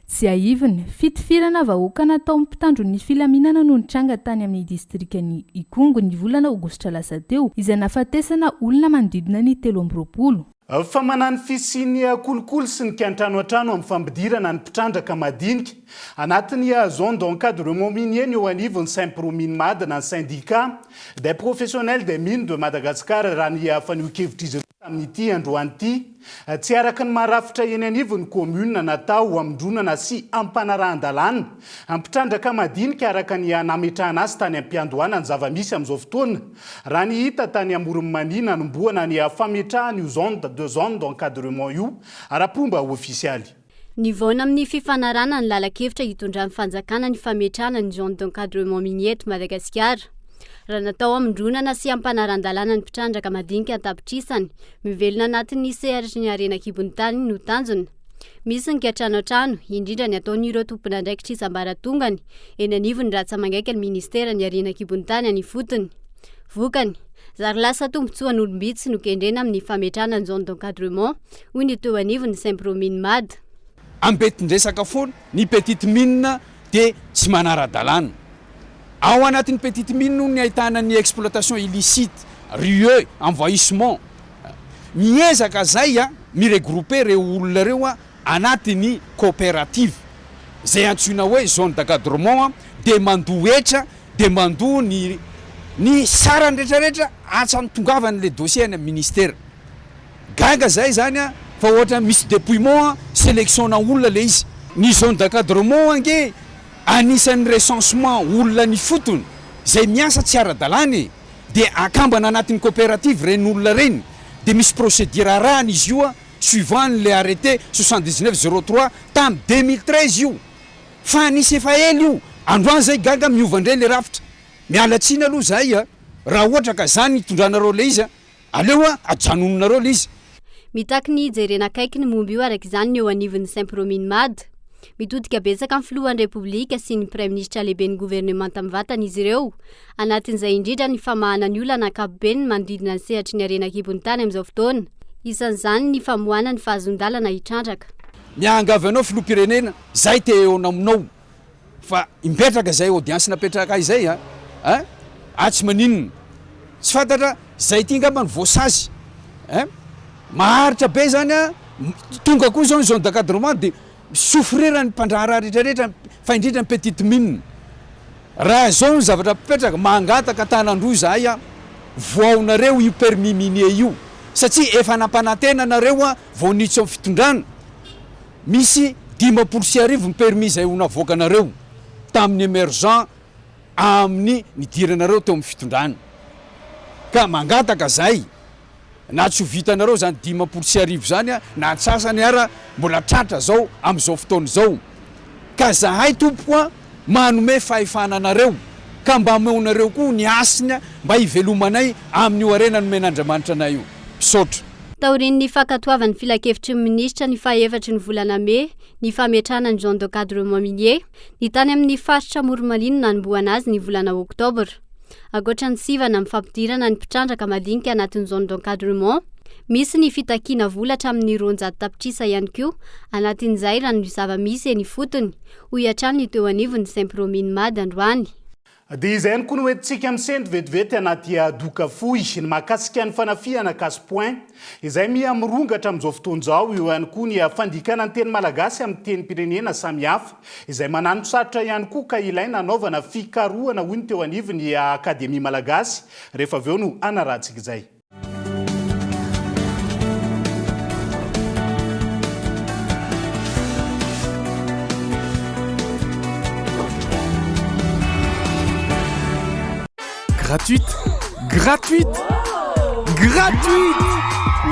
Tsy aiviny fitifirana vahoaka natao mpitandro ny filaminana no nitranga tany amin'ny distrika ny Kongo ny volana aogositra lasa teo izay nafatesana olona manodidina ny 13. Fa manany fisiny kolokolo sy ny kiantrano antrano amin'ny fampidirana ny mpitrandraka madinika anatin'ny zone d'encadrement minier eo anivon'ny Saint-Promine Mad na syndicat des professionnels des mines de Madagascar raha ny faneho-kevitra izy amin'ity androany ity tsy araka ny marafitra eny anivon'ny commune natao amindronana sy ampanarahan-dalàna ampitrandraka madinika araka ny nametrahana azy tany am-piandohana ny zava-misy amin'izao fotoana raha ny hita tany Amoromanina nomboana ny fametrahany io zone d'encadrement io ara-pomba ofisialy. Nivaona amin'ny fifanarana ny lalakevitra hitondran'ny fanjakana ny fametrahana ny zone d'encadrement minier eto Madagasikara. Raha natao amindronana sy ampanaran-dalàna ny mpitrandraka madinika an-tapitrisany mivelona anatin'ny sehatry ny arena kibon-tany no tanjona. Misy ny kiantrano indrindra ny ataon'ireo tompon'andraikitra isambaratongany eny anivony ratsa mangaika ny ministera ny arena kibon-tany any fotony. Vokany zary lasa tombotsoa ny olombitsy no kendrena amin'ny fametrahana ny zone d'encadrement hoy ny teo anivony Saint-Promine Mad. Ambetindresaka foana ny petite mine dia tsy manara-dalàna. Ao anatin'ny petite mine no ny ahitana ny exploitation illicite, rieux, envahissement. Miezaka zay miregrouper reo olona reo anatin'ny coopérative. Zay antsoina hoe zone d'encadrement dia mandohetra dia mandoa ny sarany rehetrarehetra atsany tongavany le dossier any amin'ny ministère. Gaga zay zany fa ohatra misy dépouillement sélectionna olona le izy. Ny zone d'encadrement ange anisan'ny recensement olona ny fotony zay miasa tsy ara-dalàna dia akambana anatin'ny coopérative reny olona reny dia misy procédure arahany izy io a suivant le arrêté 7903 tamin'ny 2013 io fa nisy efa ely io androany zay gaga miova indray le rafitra miala tsiny aloha zay a raha ohatra ka zany itondranareo le izy a aleo a ajanononareo le izy mitaky ny jerena akaiky ny momby io araka izany ny eo anivon'ny Saint-Promine Mad mitodika betsaka amin'ny filohan'ny repoblika sy ny premier ministre lehibe ny gouvernemanta mivatana izy ireo anatin'izay indrindra ny famahana ny olana ankapobeny manodidina ny sehatry ny arenakibony tany amin'izao fotoana isan'izany ny famohana ny fahazondalana hitrandraka miangavy anao filoha-pirenena zay te eo naminao fa impetraka zay audience napetraka izay a tsy maninona tsy fantatra zay ty ngamba ny voasazy maharitra be zany a tonga koa zao ny zone d'encadrement de souffrir ny mpandraharaha rehetrarehetra fa indrindra ny petite mine raha zao ny zavatra mpipetraka mangataka tanandroy zahay a voaonareo io permis minier io satria efa nampanantena nareo a vao nitsy amin'ny fitondrana misy 10% ny permis zay ho navoakanareo tamin'ny émergent amin'ny nidiranareo teo amin'ny fitondrana ka mangataka zay na tsy ho vitanareo zany 10% zany a na atsasany ara mbola tratra zao amin'izao fotoana zao ka zahay tompo a manome fahefananareo ka mba ameonareo koa ny asiny mba hivelomanay amin'io arena nomen'Andriamanitra anay io misaotra taorin'ny fankatoavan'ny filakevitry ny ministra ny fahaefatry ny volana Mai ny fametrahana ny zone d'encadrement minier ny tany amin'ny faritra Moromalino nanomboana azy ny volana Oktobra akoatra ny sivana amin'ny fampidirana ny mpitrandraka madinika anatin'ny zone d'encadrement misy ny fitakiana volatra amin'ny 200 tapitrisa ihany koa anatin'izay raha ny zava-misy eny fotony ho iatrany teo anivon'ny Saint-Promine Mad androany dia izay ihany koa no hoentintsika misendry vetivety anaty doka fohy ny mahakasika ny fanafihana Casse Point izay mihamirongatra amin'izao fotoana izao io ihany koa ny fandikana ny teny malagasy amin'ny teny pirenena samihafa izay mananotro sarotra ihany koa ka ilaina anaovana fikarohana hoy ny teo anivon'ny akademia malagasy rehefa avy eo no anarantsika izay Gratuite. Gratuite. Gratuite.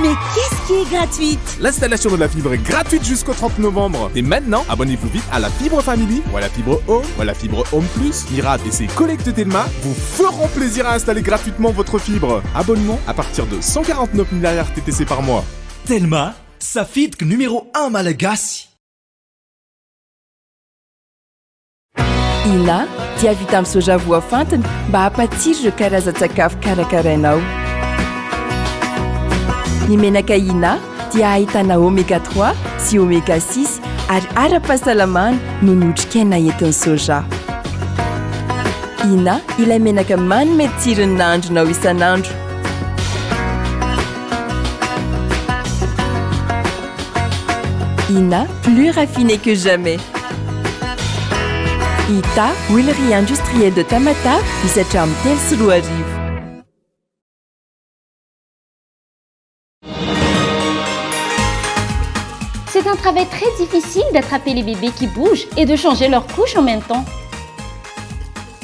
Mais qu'est-ce qui est gratuite? L'installation de la fibre est gratuite jusqu'au 30 novembre. Et maintenant, abonnez-vous vite à la fibre Family ou à la fibre Home ou à la fibre Home Plus. Mira et ses collectes Telma vous feront plaisir à installer gratuitement votre fibre. Abonnement à partir de 149 milliards TTC par mois. Telma, sa fibre numéro 1 malagasy. Ina dia vita amin'ny soja voafantina mba hampatsiro ireo karazan-tsakafo karakarainao. Ny menaka Ina dia ahitana oméga 3 sy oméga 6 ary ara-pahasalamana no notrikaina entin'ny soja. Ina ilay menaka manome tsirony nahandronao isan'andro. Ina, plus raffiné que jamais. Ita, huilerie industrielle de Tamatave, misatra amin'ny telo sy roa arivo. C'est un travail très difficile d'attraper les bébés qui bougent et de changer leurs couches en même temps.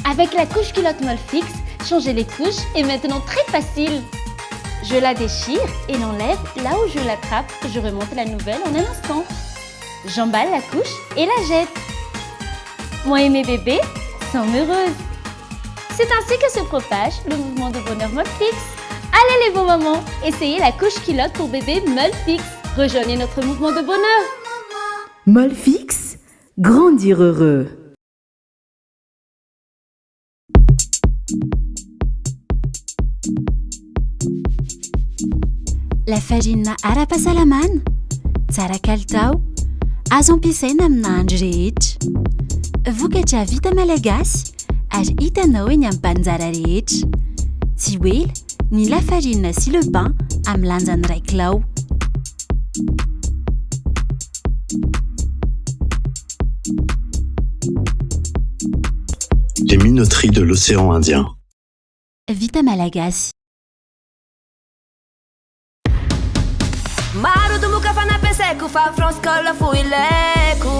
Avec la couche culotte Molfix, changer les couches est maintenant très facile. Je la déchire et l'enlève là où je l'attrape. Je remonte la nouvelle en un instant. J'emballe la couche et la jette. Moi et mes bébés sommes heureuses. C'est ainsi que se propage le mouvement de bonheur Molfix. Allez les beaux mamans, essayez la couche culotte pour bébé Molfix. Rejoignez notre mouvement de bonheur. Molfix, grandir heureux. La farine ara-pahasalamana, tsara kalitao, azo ampiasaina amina andro rehetra. Vokatra vita malagasy ary hitanao eny amin'ny mpanjara rehetra. Tsy oela ny lafarina sy le pain amin'ny lanjany 1 kilao. Les minoteries de l'océan Indien. Vita malagasy. Maro dumuka fanapeseko fa France kola fuileko.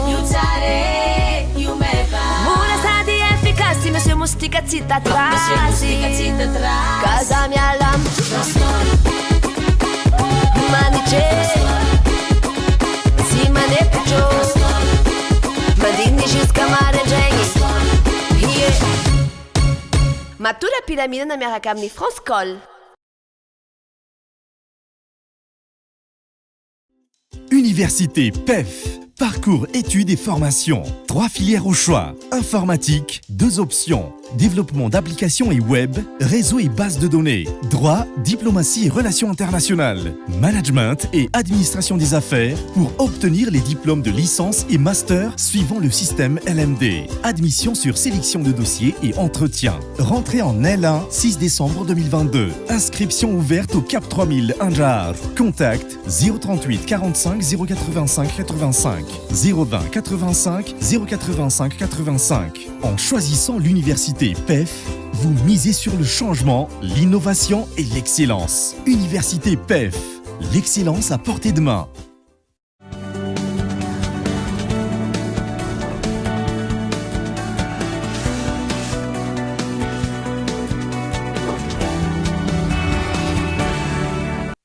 Mura sady eficaz Si monsieur moustique a tita trasi Casa mia lam Manice Si manepucho Mandini jusqu'à Marenjegni Matura piramide na miaraka amin'ny France Col. Université PEF. Parcours études et formations. 3 filières au choix. Informatique, 2 options. Développement d'applications et web, réseau et base de données. Droit, diplomatie et relations internationales. Management et administration des affaires pour obtenir les diplômes de licence et master suivant le système LMD. Admission sur sélection de dossiers et entretien. Rentrée en L1, 6 décembre 2022. Inscription ouverte au Cap 3000 Anjar. Contact 038 45 085 85 020 85 085 85. En choisissant l'université PEF, vous misez sur le changement, l'innovation et l'excellence. Université PEF, l'excellence à portée de main.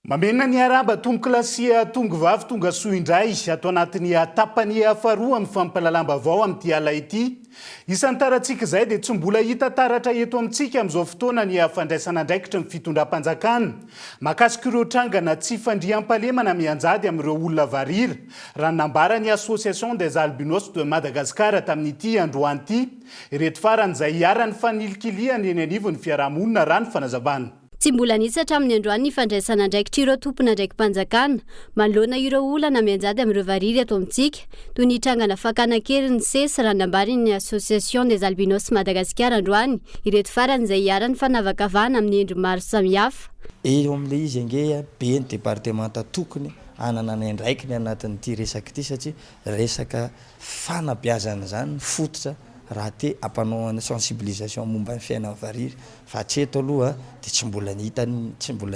Mamena ny araba tonga klasia tonga vavy tonga soa indray atao anatin'ny tapany faharoa amin'ny fampalalam-bavao amin'ity ala ity. Isan'ny tarantsika izay dia tsy mbola hita taratra eto amintsika amin'izao fotoana ny fandraisana andraikitra ny fitondram-panjakana. Mahakasika ireo trangana tsy fandriam-pahalemana mianjady amin'ireo olona variry. Raha nambara ny Association des Albinos de Madagascar tamin'ity androany ity, ireto farany izay hiara-ny fanilikiliany eny anivon'ny fiarahamonina raha ny fanazavana. Tsy mbola nisy hatramin'ny androany ny fandraisana andraikitra ireo tompona ndraiky mpanjakana manoloana ireo olana mianjady amin'ireo variry ato amintsika toy ny trangana fakana kely ny sesy raha nambary ny Association des Albinos Madagascar androany ireto farany izay hiara-ny fanavakavahana amin'ny endry maro samihafa. Eo amin'ilay izy ange be ny départementa tokony anana ny andraikiny anatin'ity resaka ity satria resaka fanabeazana zany fototra raha te ampanao sensibilisation momba ny fiainana variry fa hatreto aloha dia tsy mbola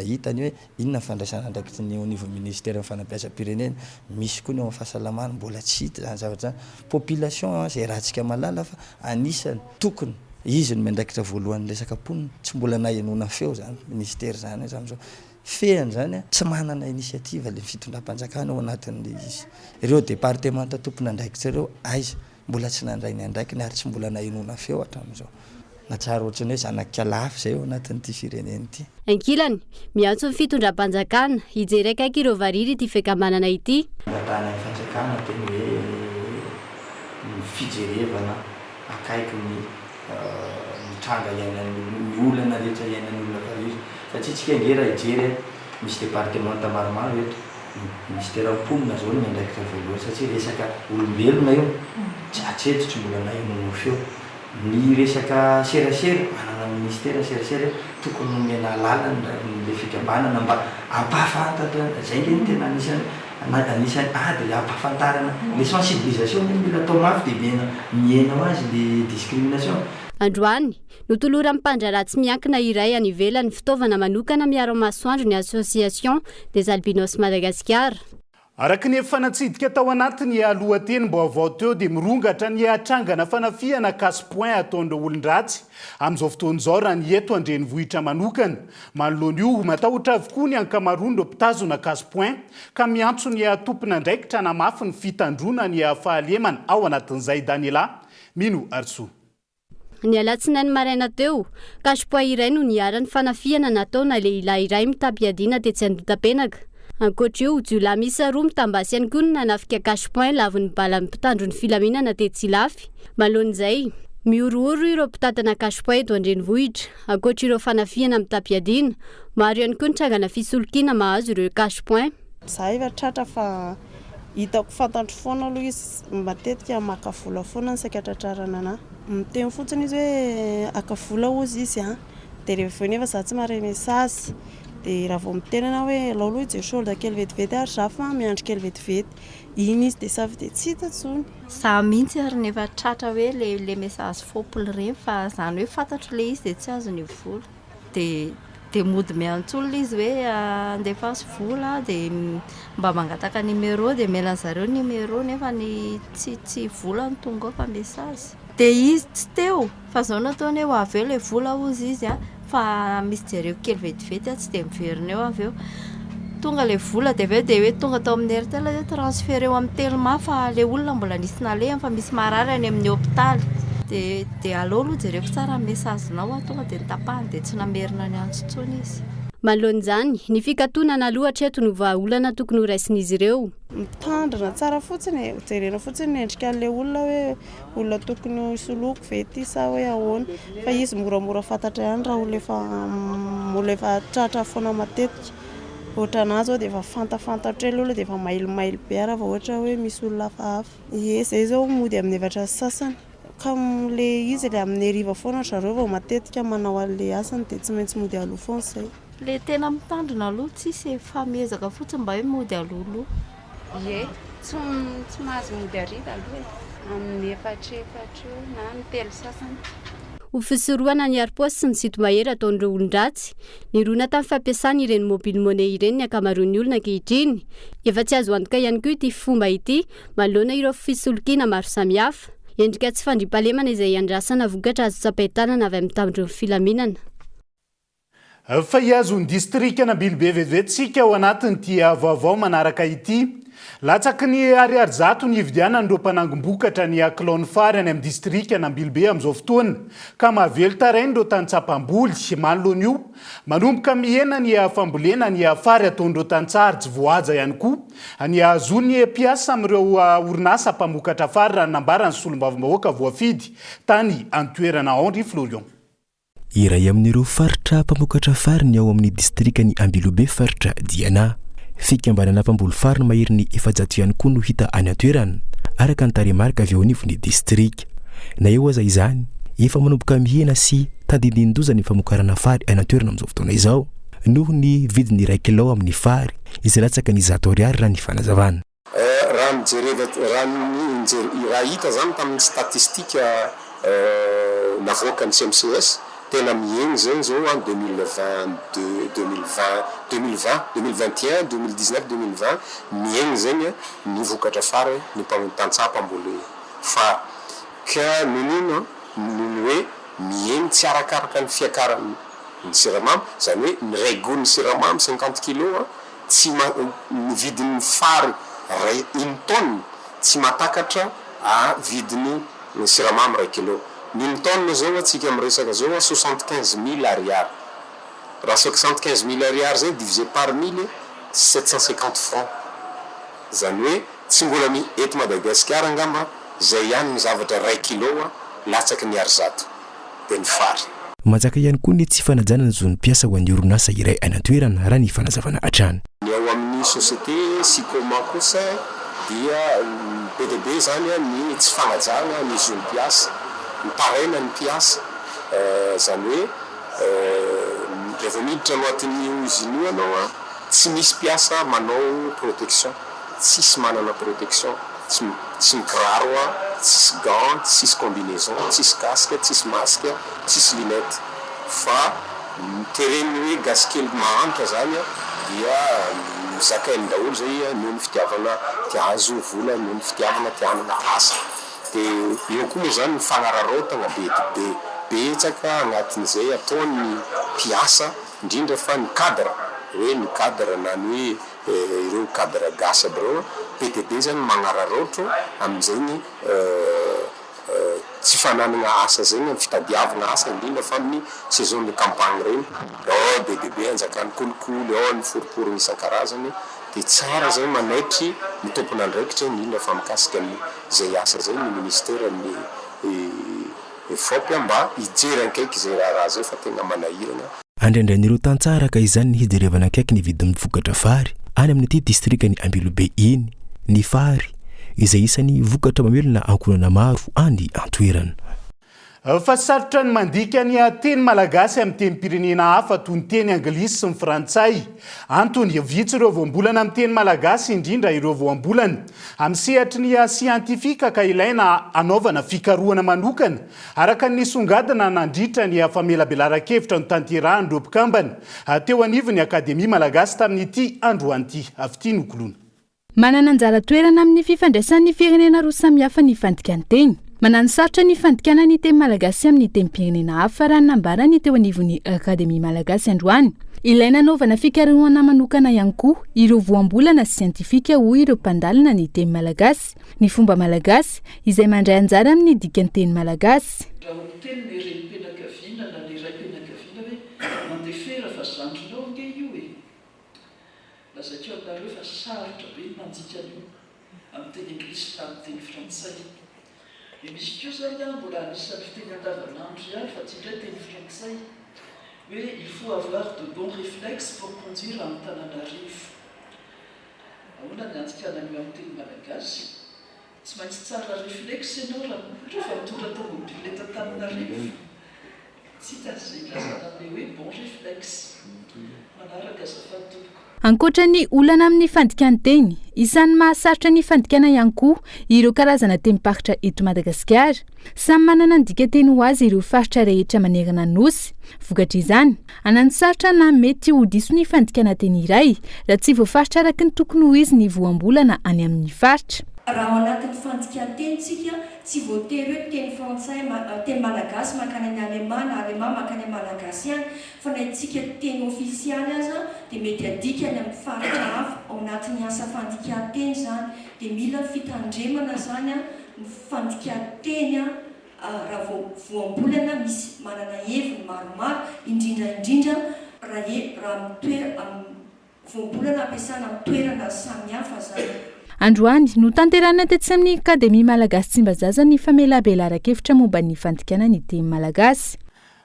hitany hoe inona fandraisana andraikitra ny au niveau ministère ny fanabeazam-pirenena misy koa ny ao amin'ny fahasalamana mbola tsy hita zany zavatra zany population zay rahantsika malala fa anisany tokony izy no miandraikitra voalohany resaka ponina tsy mbola nahenona feo zany ministère zany zany feany zany tsy manana initiative le fitondram-panjakana ao anatin'le izy ireo départementa tompona andraikitra ireo aiza mbola tsy nandray ny andraikiny ary tsy mbola nahenona feo hatramin'izao na tsara ohatrany hoe zanakalafy zay ao anatin'ity firenena ity. Ankilany miantso ny fitondram-panjakana hijery akaiky ireo variry ity fikambanana ity. Angatana ny fanjakana teny hoe fijerevana akaiky ny tranga iainan'ny olana rehetra iainan'ny olona variry satria tsika ngera hijery misy départementa maromaro eto ministère mponina zao no miandraikitra voalohany satria resaka olombelona io tsy hatreto tsy mbola nahenona feo ny resaka serasera manana ministère serasera tokony nomena lalana le fikambanana mba ampahafantatra zay nge ny tena anisany ady le ampahafantarana le sensibilisation mila atao mafy dia miaina ho azy le discrimination. Androany notolora mpandraratsy miankina iray any ivelany fitaovana manokana miaro masoandro ny Association des Albinos Madagascar. Araka ny fanatsidika tao anatiny lohateny mbo avao teo dia mirongatra ny atrangana fanafiana casse-point ataon'ireo olon-dratsy amin'izao fotoan'izao raha ny eto andrenivohitra manokana. Manoloana io matahotra avokoa ny ankamaroan'ireo mpitazona casse-point ka miantso ny tompona andraikitra namafy ny fitandrona ny fahalemana ao anatin'izay Daniela Mino Arso. Ny alatsinainy maraina teo, casse-point iray no niara-ny fanafiana nataona lehilahy iray mitampiadiana tetsy Andotapenaka. Ankoatra io, jiolahy miisa roa mitambasy ihany koa no nanafika casse-point lavon'ny bala mpitandro ny filaminana tetsy Ilafy. Malohan'izay, miorooro ireo mpitatana casse-point eto andrenivohitra. Ankoatra ireo fanafiana mitampiadiana, maro ihany koa ny trangana fisolokiana mahazo ireo casse-point. Zahay efa tratra fa hitako fantantro foana aloha izy matetika maka vola foana ny sakatratrarana ana. Miteny fotsiny izy hoe akavola ozy izy dia rehefa nefa za tsy mahay message dia raha vao mitenana hoe laoloha je solde kely vetivety ary za fa miandro kely vetivety iny izy dia savy dia tsy hita tsony. Za mihitsy ary nefa tratra hoe le message fopily reny fa zany hoe fantatro le izy dia tsy azo ny vola dia mody miantsolo izy hoe andefasy vola dia mba mangataka numéro dia melan'zareo numéro nefa ny tsy vola ny tonga ao fa message dia izy tsy teo fa zao nataony eo avy eo ilay vola ozy izy a fa misy jereo kely vetivety a tsy dia miverina eo avy eo tonga ilay vola dia avy eo dia hoe tonga tao amin'ny airtel hoe transfert eo amin'ny telma fa ilay olona mbola nisy nalehany fa misy marary any amin'ny hôpitaly dia aleo aloha jereko tsara mesazinao a tonga dia nitapahany dia tsy namerina ny antsotsony izy manoloan'izany ny fikatona aloha hatreto no vahaolana tokony ho raisin'izy ireo mitandrina tsara fotsiny jerena fotsiny ny endrika an'ilay olona hoe olona tokony soloko vety sa hoe ahoana fa izy moramora fantatra ihany raha olona efa tratra foana matetika ohatra anazy ao dia efa fantafantatra ilay olona dia efa mailomailo be raha vao ohatra hoe misy olona hafahafa zay zao mody amin'ny efatra sasany ka le izy ilay amin'ny hariva foana zareo vao matetika manao an'ilay asany dia tsy maintsy mody aloha foana izay le tena mitandrina aloha tsisy efa miezaka fotsiny mba hoe mody alohaloha tsy mahazo mody arida aloha amin'ny efatrefatra na ny telo sasany ho fisorohana ny aripôsy sy ny sito mahery ataon'ireo olon-dratsy nirona tamin'ny fampiasana ireny mobile money ireny ny ankamaroan'ny olona ankehitriny efa tsy azo antoka ihany koa ity fomba ity manoloana ireo fisolokiana maro samihafa endrika tsy fandrimpahalemana izay andrasana vokatra azo tsapahitanana avy amin'ny tamindreo filaminana fa iazony distrika Nambilobe vetivetsika ao anatin'ity vaovao manaraka ity latsaky ny ariary zato ny ividianana ireo mpanangom-bokatra ny aklone farany amin'ny distrika Nambilobe amin'izao fotoana ka mahavelo tarainy ireo tany-tsapam-boly manoloana io manomboka mihena ny fambolena ny afary ataon'ireo tany-tsary tsy voaja ihany koa ny azony mpiasa amin'ireo orinasa mpamokatra afary raha nambarany solombavam-bahoaka voafidy tany antoerana Henri Florion iray amin'ireo faritra mpamokatra fary ny ao amin'ny distrika ny Ambilobe faritra Diana fikambanana mpamboly fary ny mahery ny efajato ihany koa no hita any antoerana araka ny taremarika avy eo anivon'ny distrika na eo aza izany efa manomboka mihena sy tandindin-doza ny famokarana fary any antoerana amin'izao fotoana izao noho ny vidiny 1 kilao amin'ny fary izay latsaka ny 100 ariary raha ny fanazavana raha hita zany tamin'ny statistika navoaka ny CMCS tena miheny zany zao en 2021 miheny zany ny vokatra fary ny tantsaha-mpamboly fary ka nono hoe miheny tsy arakaraka ny fiakarany ny siramamy zany hoe ny regony siramamy 50 kilo tsy ny vidin'ny fary 1 tonne tsy matakatra vidiny siramamy 1 kilo Une tonne zao atsika amresaka zao 75 000 ariary. Raha 75 000 ariary zay divisé par 1000 750 francs. Zany hoe tsy mbola ny eto Madagasikara angamba zay ihany ny zavatra 1 kilo latsaky ny arizato de ny fary. Mazaka ihany koa ny tsy fanajana zony piasa ho an'ny orinasa iray any an-toerana raha ny fanazavana hatrany. Ny ao amin'ny société Sicoma kosa dia PDB zany ny tsy fanajana ny zony piasa. Parena ny piasa zany hoe rehefa miditra anatin'ny usine anao tsy misy piasa manao protection tsisy manana protection tsy mikiraro tsisy gants tsisy combinaison tsisy casque tsisy masque tsisy lunette fa tereny hoe gasikely mahantra zany dia zakainy daholo zay noho ny fitiavana tiazo vola noho ny fitiavana tianana asa de eo koa zany fagnararotana be betsaka agnatin'izay ataony piasa indrindra fa ny cadre hoe ny cadre nany hoe ireo cadre gasy aby reo PTB zany magnararotro amin'izay tsy fananana asa zay ny fitadiavana asa indrindra fa amin'ny saison de campagne reny ao BDB anjakany kolikoly ao ny foriporiny isan-karazany de tsara zay manaitry ny tompona andraikitra indrindra fa mikasika zay asa zay ny ministère ny fopy mba hijery ankaiky zay raha zay fa tena manahirana. Andraindran'ireo tantsara ka izany ny hijerevana akaiky ny vidin'ny vokatra fary any amin'ny ity distrika ny Ambilobe iny ny fary izay isan'ny vokatra mamelona ankonana maro any antoerana. Fa sarotra ny mandika ny teny malagasy amin'ny teny pirenena hafa toy ny teny anglisy sy ny frantsay antony vitsy ireo voambolana amin'ny teny malagasy indrindra ireo voambolana amin'ny sehatry ny siantifika ka ilaina anaovana fikarohana manokana araka ny songadina nandritra ny famelabelara-kevitra ny tanterahany ireo mpikambana teo anivon'ny akademia malagasy tamin'ity androan'ity avy nokolona. Manana anjara toerana amin'ny fifandraisan'ny firenena roa samihafa ny fandikany teny. manano sarotra ny fandikana ny teny malagasy amin'ny teny-pirenena hafa raha nambarany teo anivon'ny akademia malagasy androany. Ilaina anaovana fikarohana manokana ihany koa ireo voambolana siantifika hoy ireo mpandalina ny teny malagasy, ny fomba malagasy izay mandray anjara amin'ny dikany teny malagasy. Raha teny ny renim-pianakaviana na ny ray-pianakaviana hoe mandefera fa zandrinao nge io e. Lazakeo aminareo fa sarotra be mandika an'io amin'ny teny anglisy na amin'ny teny frantsay. Misy koa zany mbola anisan'ny fiteny andavanandro ihany fa tsy indray teny frantsay. Oui, il faut avoir de bons réflexes pour conduire Antananarivo. Ahoana ny andikanan'io amin'ny teny malagasy? Tsy maintsy tsara réflexe ianao raha mitondra tomobile eto Antananarivo. Tsy hita izay ilazana an'ilay hoe bon réflexe. Manaraka azafady tompoko. Ankoatra ny olana amin'ny fandikany teny, isan'ny mahasarotra ny fandikana ihany koa ireo karazana teny-paritra eto Madagasikara. Samy manana ny dikateny ho azy ireo faritra rehetra manerana ny nosy. Vokatra izany, anany sarotra na mety ho diso ny fandikana teny iray raha tsy voafaritra araka ny tokony ho izy ny voambolana any amin'ny faritra. Raha ao anatin'ny fandikana-teny tsika tsy voatery hoe teny frantsay teny malagasy makany any aleman makany malagasy ihany fa na itsika teny ofisialy aza dia mety adika any amin'ny faritra hafa ao anatin'ny asa fandikana-teny zany dia mila fitandremana zany ny fandikana-teny raha voambolana misy manana heviny maromaro indrindra raha voambolana ampiasana amin'ny toerana samihafa zany. Androany no tanterana tetsy amin'ny akademia malagasy Tsimbazaza ny famelabelara-kevitra momba ny fandikana ny teny malagasy.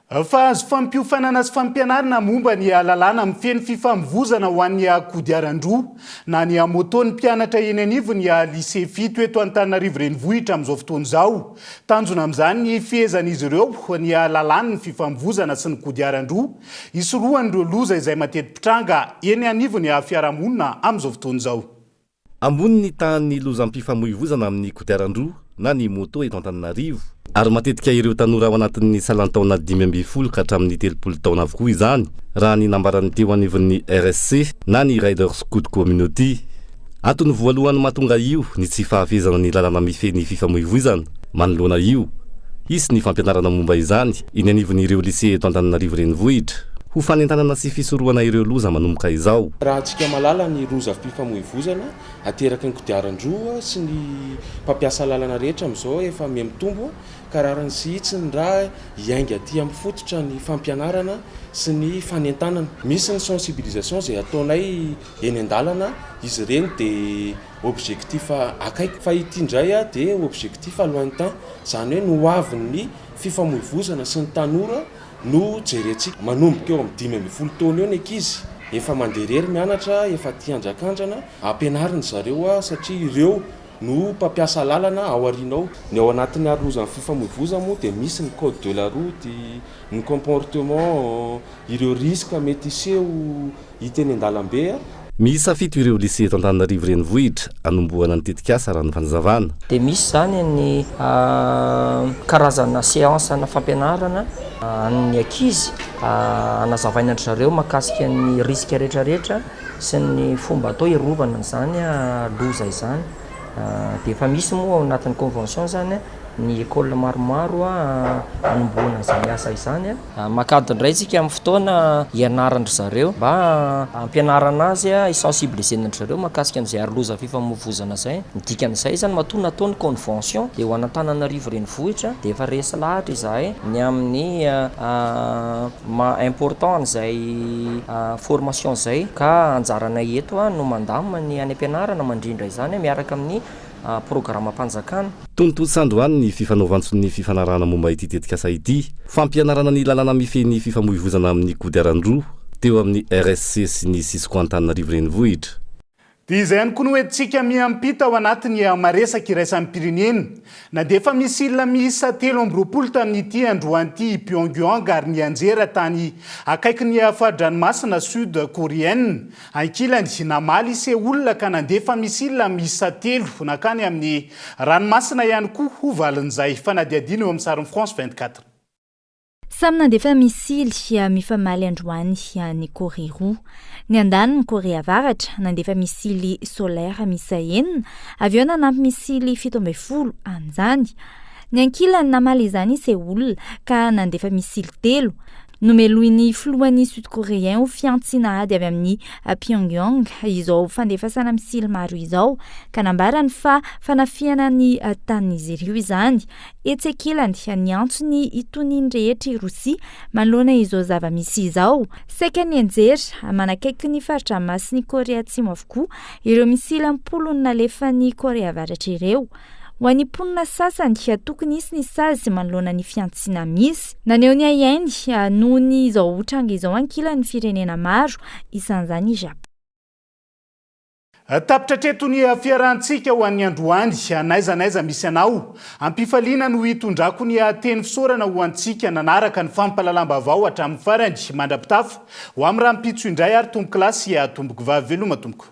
Fa azo fampiofanana sy fampianarana momba ny lalàna amin'ny feno fifamoivoizana ho an'ny kodiaran-droa na ny moton'ny mpianatra eny anivo ny lycée fito eto Antananarivo renivohitra amin'izao fotoana izao. Tanjona amin'izany ny fihezan'izy ireo ny lalàna ny fifamoivoizana sy ny kodiaran-droa isorohan'ireo loza izay mateti-pitranga eny anivo ny fiarahamonina amin'izao fotoana izao. Ambony ny tahan'ny lozam-pifamoivoizana amin'ny kodiaran-droa na ny moto eto Antananarivo ary matetika ireo tanora ao anatin'ny salantaona 5 ka hatramin'ny 30 taona avokoa izany raha ny nambarany teo anivon'ny RSC na ny Riders Scout Community. Antony voalohany mahatonga io ny tsy fahafezana ny lalàna mifehy ny fifamoivoizana. Manoloana io isy ny fampianarana momba izany iny anivon'ireo lycée eto Antananarivo renivohitra ho fanentanana sy fisorohana ireo loza manomboka izao. Raha antsika malala ny lozam-pifamoivoizana ateraka ny kodiaran-droa sy ny mpampiasa lalana rehetra amin'izao efa mitombo ka raha sy hitsiny raha hiainga aty amin'ny fototra ny fampianarana sy ny fanentanana. Misy ny sensibilisation izay ataonay eny an-dalana, izy ireny dia objectif akaiky fa ity indray dia objectif lointain, izany hoe noavin'ny fifamoivoizana sy ny tanora no jerentsika manomboka eo amin'ny 5 taona eo ny ankizy efa manderery mianatra efa tianjakandrana ampianariny zareo satria ireo no mpampiasa lalana ao arinao. Ny ao anatin'ny arolozan'ny fifamoivoizana moa dia misy ny code de la route, ny comportement, ireo risque mety iseho hiteny an-dalambe. Misafito ireo lycée eto Antananarivo renivohitra anombohana ny tetikasa raha ny fanazavana. Dia misy zany ny karazana séance na fampianarana ny ankizy anazavaina zareo mahakasika ny risque rehetrarehetra sy ny fomba atao hiarovana zany loza izany. Dia efa misy moa ao anatin'ny convention zany ny école maromaro anombohana izany asa izany. Makady indray tsika amin'ny fotoana hianarandry zareo mba ampianarana azy isensibilisena zareo mahakasika an'izay aroloza fifamoivoizana izay. Ny dikan'izay zany matoa nataony convention dia ho an'Antananarivo renivohitra dia efa resy lahatra izahay ny amin'ny important an'izay formation izay ka anjaranay eto no mandamina ny any ampianarana mandrindra izany miaraka amin'ny programme mpanjakana. Tontotsandroany ny fifanaovantson'ny fifanarana momba ity tetikasa ity, fampianarana ny lalàna mifehy ny fifamoivoizana amin'ny kodiaran-droa teo amin'ny RSC sy ny Sisiko Antananarivo renivohitra. Dia izay ihany koa no hoentsika miampita ao anatiny maresaka iraisan'ny pirenena. Na dia efa misy olona miisa 320 tamin'ity androan'ity Pyongyang ary nianjera tany akaiky ny fahadranomasina sud coréenne. Ankilany namaly Seoul ka nandefa misy olona miisa 3 nakany amin'ny ranomasina ihany koa ho valin'izay fanadiadiana eo amin'ny sariny France 24. Samy nandefa misily mifamaly androany ny Korea roa. Ny andaniny Korea Avaratra nandefa misily solaire miisa 9, avy eo nanampy misily 17 an'izany. ny ankilany namaly izany Seoul ka nandefa misily 3 nomelohin'ny filohan'ny sud-coréen ho fiantsina ady avy amin'ny Pyongyang izao fandefasana misily maro izao ka nambarany fa fanafiana ny tanin'izy ireo izany etsekilany ny antsony itony rehetra i Rosia manoloana izao zava-misy izao saika ny anjery manakaiky ny faritra masin'ny Korea Atsimo avokoa ireo misily ampolony nalefan'ny Korea Avaratra ireo ho an'ny mponina sasany tokony isy ny sazy manoloana ny fiantsiana misy naneo ny Inde noho ny izao tranga izao ankilan'ny firenena maro isan'izany i Japon. Tapitra treto ny fiarahantsika ho an'ny androany naizanaiza misy anao ampifaliana no hitondrako ny teny fisaorana ho antsika nanaraka ny fampalalambavao hatramin'ny farany mandrapitafo ho amin'ny raha mpitso indray ary tombo kilasy tomboko vavy veloma tomboko.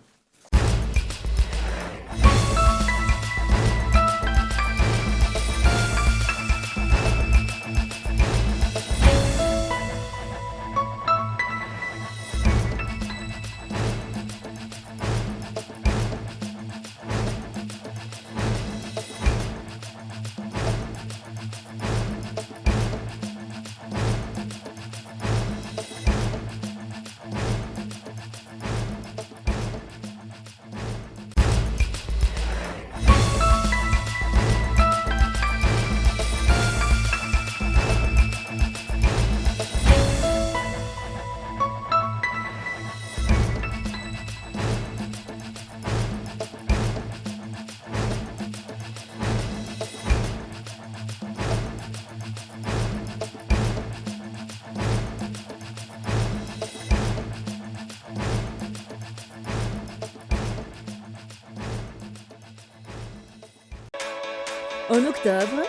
En octobre,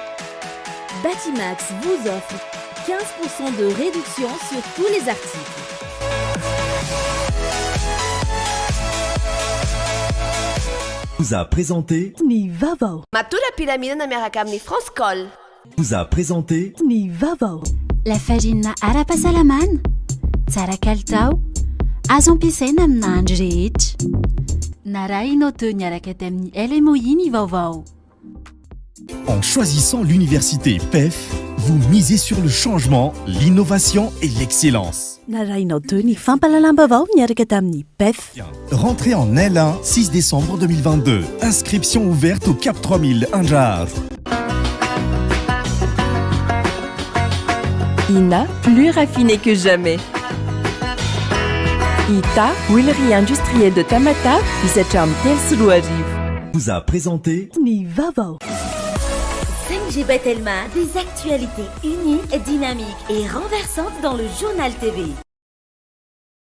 Batimax vous offre 15% de réduction sur tous les articles. Vous a présenté Ny Vavao. Matura piramide miaraka amin'ny France Col. Vous a présenté Ny Vavao. La farine ara-pahasalamana, tsara kalitao, azo ampiasaina amina andro rehetra. Narahinao teo niaraka tamin'ny LMOI ny vaovao. En choisissant l'université PEF, vous misez sur le changement, l'innovation et l'excellence. Narahinao teo ny fampalalam-bavao niaraka tamin'ny PEF. Rentrée en L1, 6 décembre 2022. Inscription ouverte au Cap 3000 Indjar. INA, plus raffiné que jamais. ITA, huilerie industrielle de Tamata, Isacham Telsuluariv. Vous a présenté Ny Vavao. 5G Batelma, des actualités uniques, dynamiques et renversantes dans le journal TV.